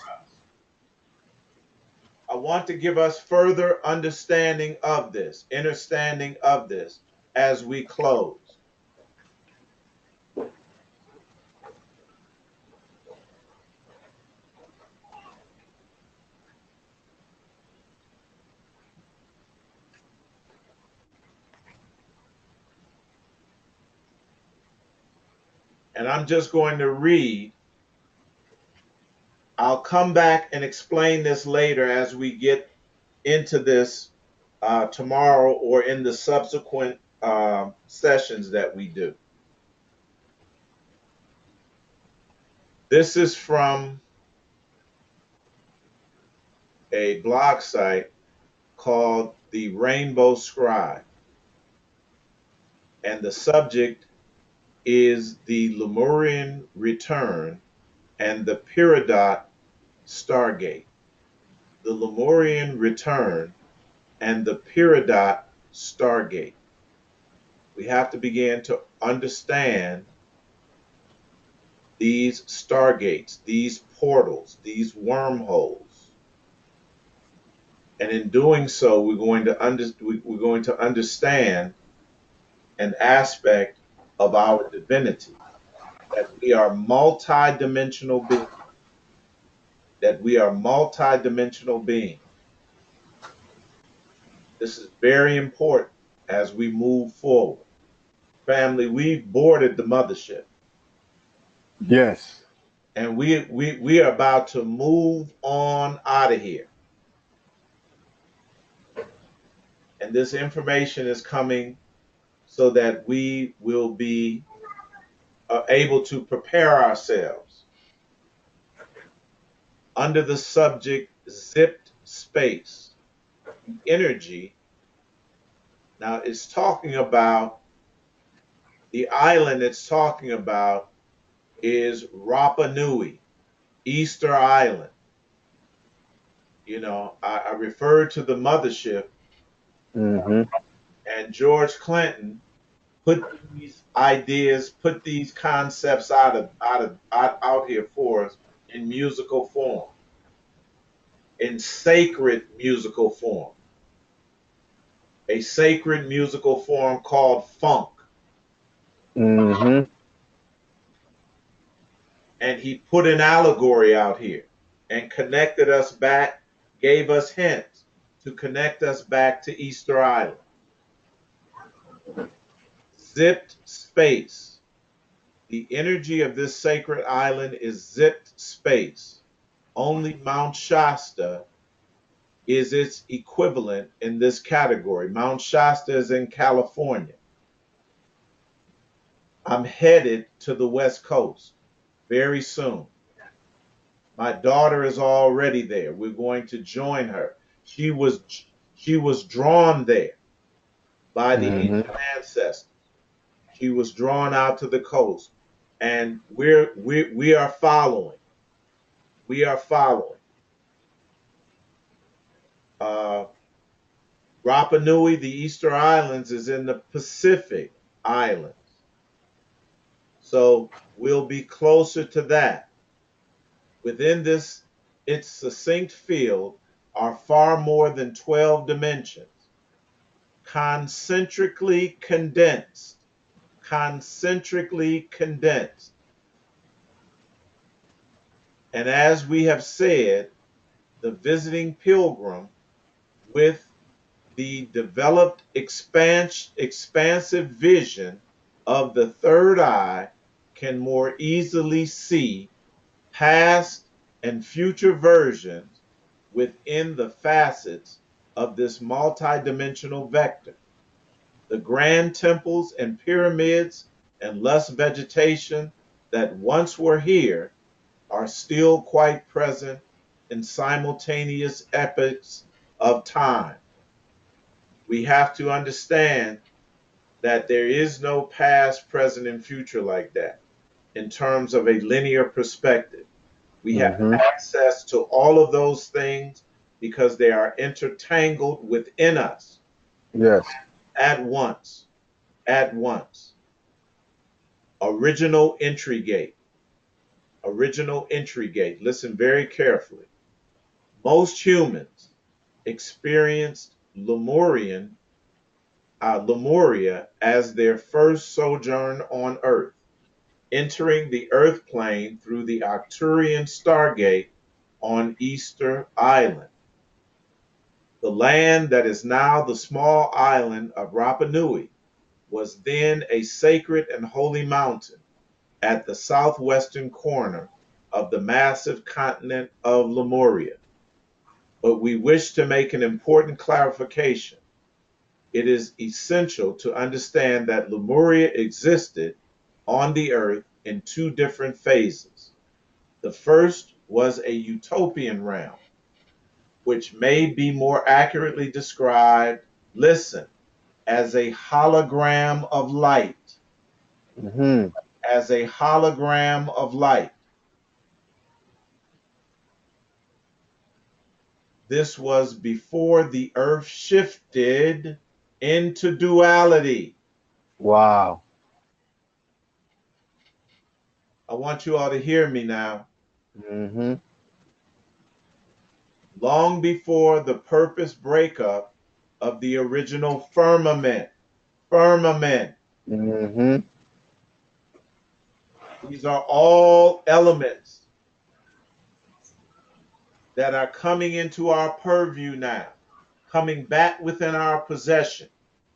I want to give us further understanding of this, understanding of this as we close. And I'm just going to read. I'll come back and explain this later as we get into this tomorrow or in the subsequent sessions that we do. This is from a blog site called The Rainbow Scribe. And the subject is the Lemurian return and the Peridot Stargate. The Lemurian return and the Peridot Stargate. We have to begin to understand these stargates, these portals, these wormholes. And in doing so, we're going to understand an aspect of our divinity, that we are multidimensional beings, that we are multidimensional beings. This is very important as we move forward. Family, we've boarded the mothership, Yes. and we are about to move on out of here. And this information is coming so that we will be able to prepare ourselves under the subject zipped space. Energy now it's talking about the island it's talking about is Rapa Nui, Easter Island. You know, I referred to the mothership, Mm-hmm. and George Clinton put these ideas, put these concepts out here for us in musical form, in sacred musical form, a sacred musical form called funk. Mm-hmm. And he put an allegory out here and connected us back, gave us hints to connect us back to Easter Island. Zipped space. The energy of this sacred island is zipped space. Only Mount Shasta is its equivalent in this category. Mount Shasta is in California. I'm headed to the West Coast very soon. My daughter is already there. We're going to join her. She was drawn there by the Mm-hmm. ancient ancestors. She was drawn out to the coast, and we are following. We are following. Uh, Rapa Nui, the Easter Islands, is in the Pacific Islands. So we'll be closer to that. Within this, its succinct field are far more than 12 dimensions, concentrically condensed, concentrically condensed. And as we have said, the visiting pilgrim with the developed expansive vision of the third eye can more easily see past and future versions within the facets of this multidimensional vector. The grand temples and pyramids and lush vegetation that once were here are still quite present in simultaneous epochs of time. We have to understand that there is no past, present, and future like that in terms of a linear perspective. We have Mm-hmm. access to all of those things because they are intertangled within us Yes. at once. At once. Original entry gate. Original entry gate. Listen very carefully. Most humans experienced Lemuria as their first sojourn on Earth, entering the Earth plane through the Arcturian Stargate on Easter Island. The land that is now the small island of Rapa Nui was then a sacred and holy mountain at the southwestern corner of the massive continent of Lemuria. But we wish to make an important clarification. It is essential to understand that Lemuria existed on the earth in two different phases. The first was a utopian realm, which may be more accurately described, listen, as a hologram of light, Mm-hmm. as a hologram of light. This was before the earth shifted into duality. Wow. I want you all to hear me now. Mm-hmm. Long before the purpose breakup of the original firmament. Firmament. Mm-hmm. These are all elements that are coming into our purview now, coming back within our possession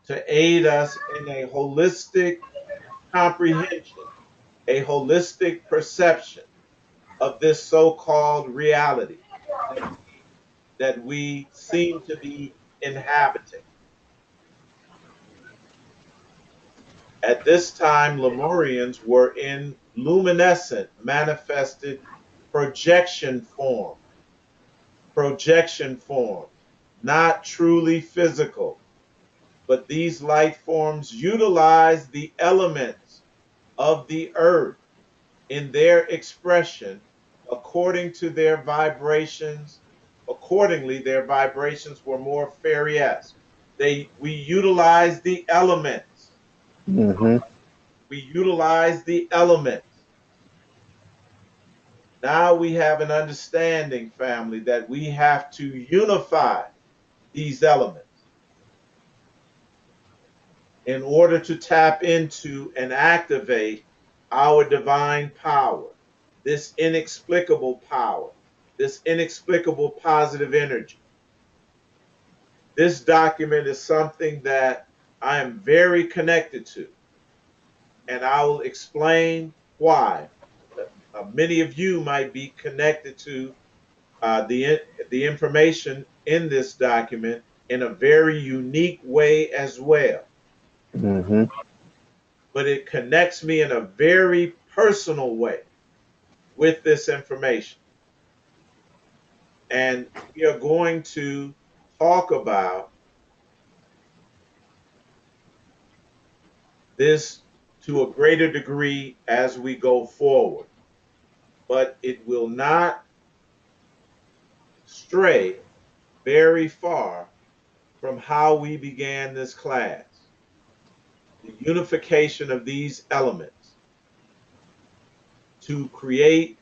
to aid us in a holistic comprehension, a holistic perception of this so-called reality that we seem to be inhabiting. At this time, Lemurians were in luminescent, manifested projection form, not truly physical. But these light forms utilize the elements of the earth in their expression according to their vibrations. Accordingly, their vibrations were more fairy-esque. We utilize the elements. Mm-hmm. We utilize the elements. Now we have an understanding, family, that we have to unify these elements in order to tap into and activate our divine power, this inexplicable power, this inexplicable positive energy. This document is something that I am very connected to, and I will explain why. Many of you might be connected to the information in this document in a very unique way as well. Mm-hmm. But it connects me in a very personal way with this information. And we are going to talk about this to a greater degree as we go forward. But it will not stray very far from how we began this class. The unification of these elements to create,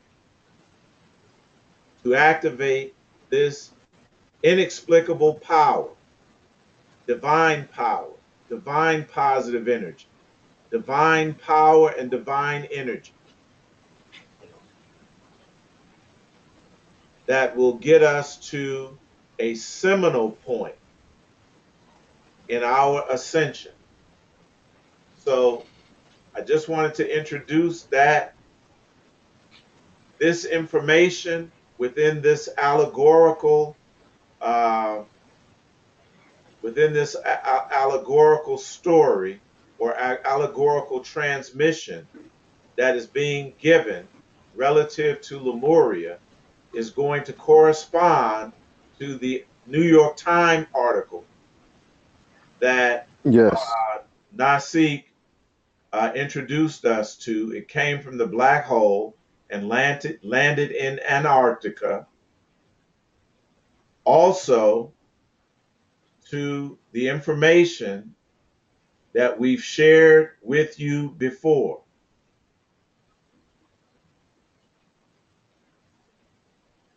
to activate this inexplicable power, divine positive energy, divine power and divine energy that will get us to a seminal point in our ascension. So I just wanted to introduce this information within this allegorical allegorical story or allegorical transmission that is being given relative to Lemuria is going to correspond to the New York Times article that Yes. Nasik introduced us to. It came from the black hole and landed in Antarctica. Also, to the information that we've shared with you before.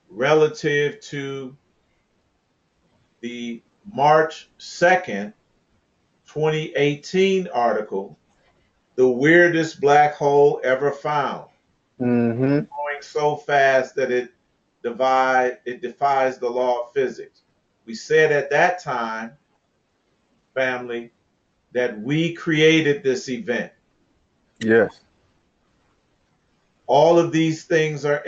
Relative to the March 2nd, 2018 article, The Weirdest Black Hole Ever Found. Mm-hmm. Going so fast that it defies the law of physics. We said at that time, family, that we created this event. Yes. All of these things are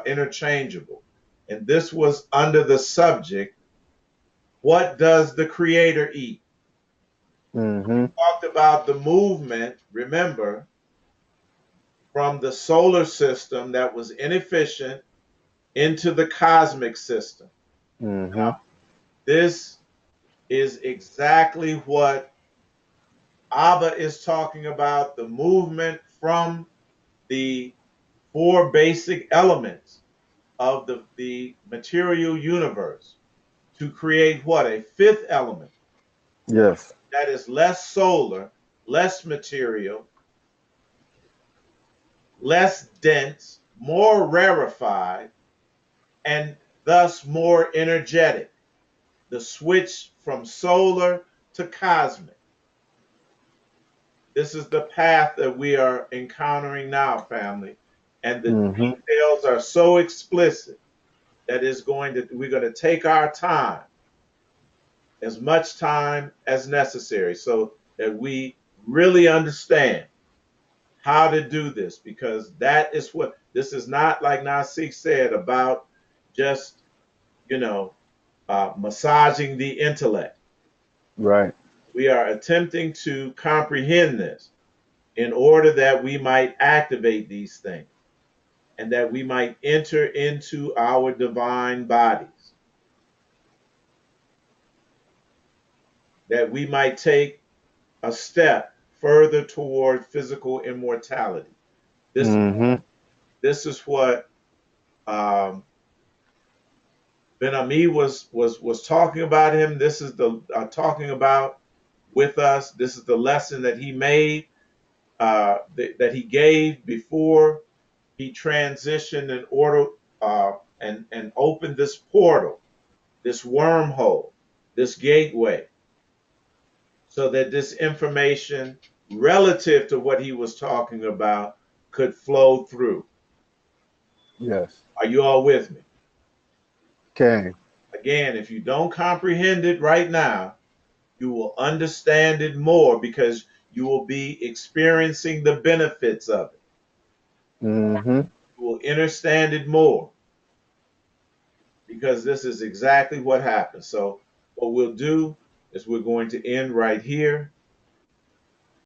interchangeable. And this was under the subject, what does the creator eat? Mm-hmm. Talked about the movement, remember, from the solar system that was inefficient into the cosmic system. Mm-hmm. This is exactly what Abba is talking about, the movement from the four basic elements of the material universe to create what? A fifth element Yes. that is less solar, less material, less dense, more rarefied, and thus more energetic. The switch from solar to cosmic. This is the path that we are encountering now, family. And the Mm-hmm. details are so explicit that we're going to take our time, as much time as necessary, so that we really understand how to do this, because that is what this is not, like Nasik said, about just, massaging the intellect. Right. We are attempting to comprehend this in order that we might activate these things and that we might enter into our divine bodies, that we might take a step further toward physical immortality. This Mm-hmm. this is what Ben Ami was talking about him. This is the talking about with us. This is the lesson that he made, that he gave before he transitioned in order and opened this portal, this wormhole, this gateway, so that this information relative to what he was talking about could flow through. Yes. Are you all with me? Okay. Again, if you don't comprehend it right now, you will understand it more because you will be experiencing the benefits of it. Mm-hmm. You will understand it more because this is exactly what happens. So what we'll do is we're going to end right here.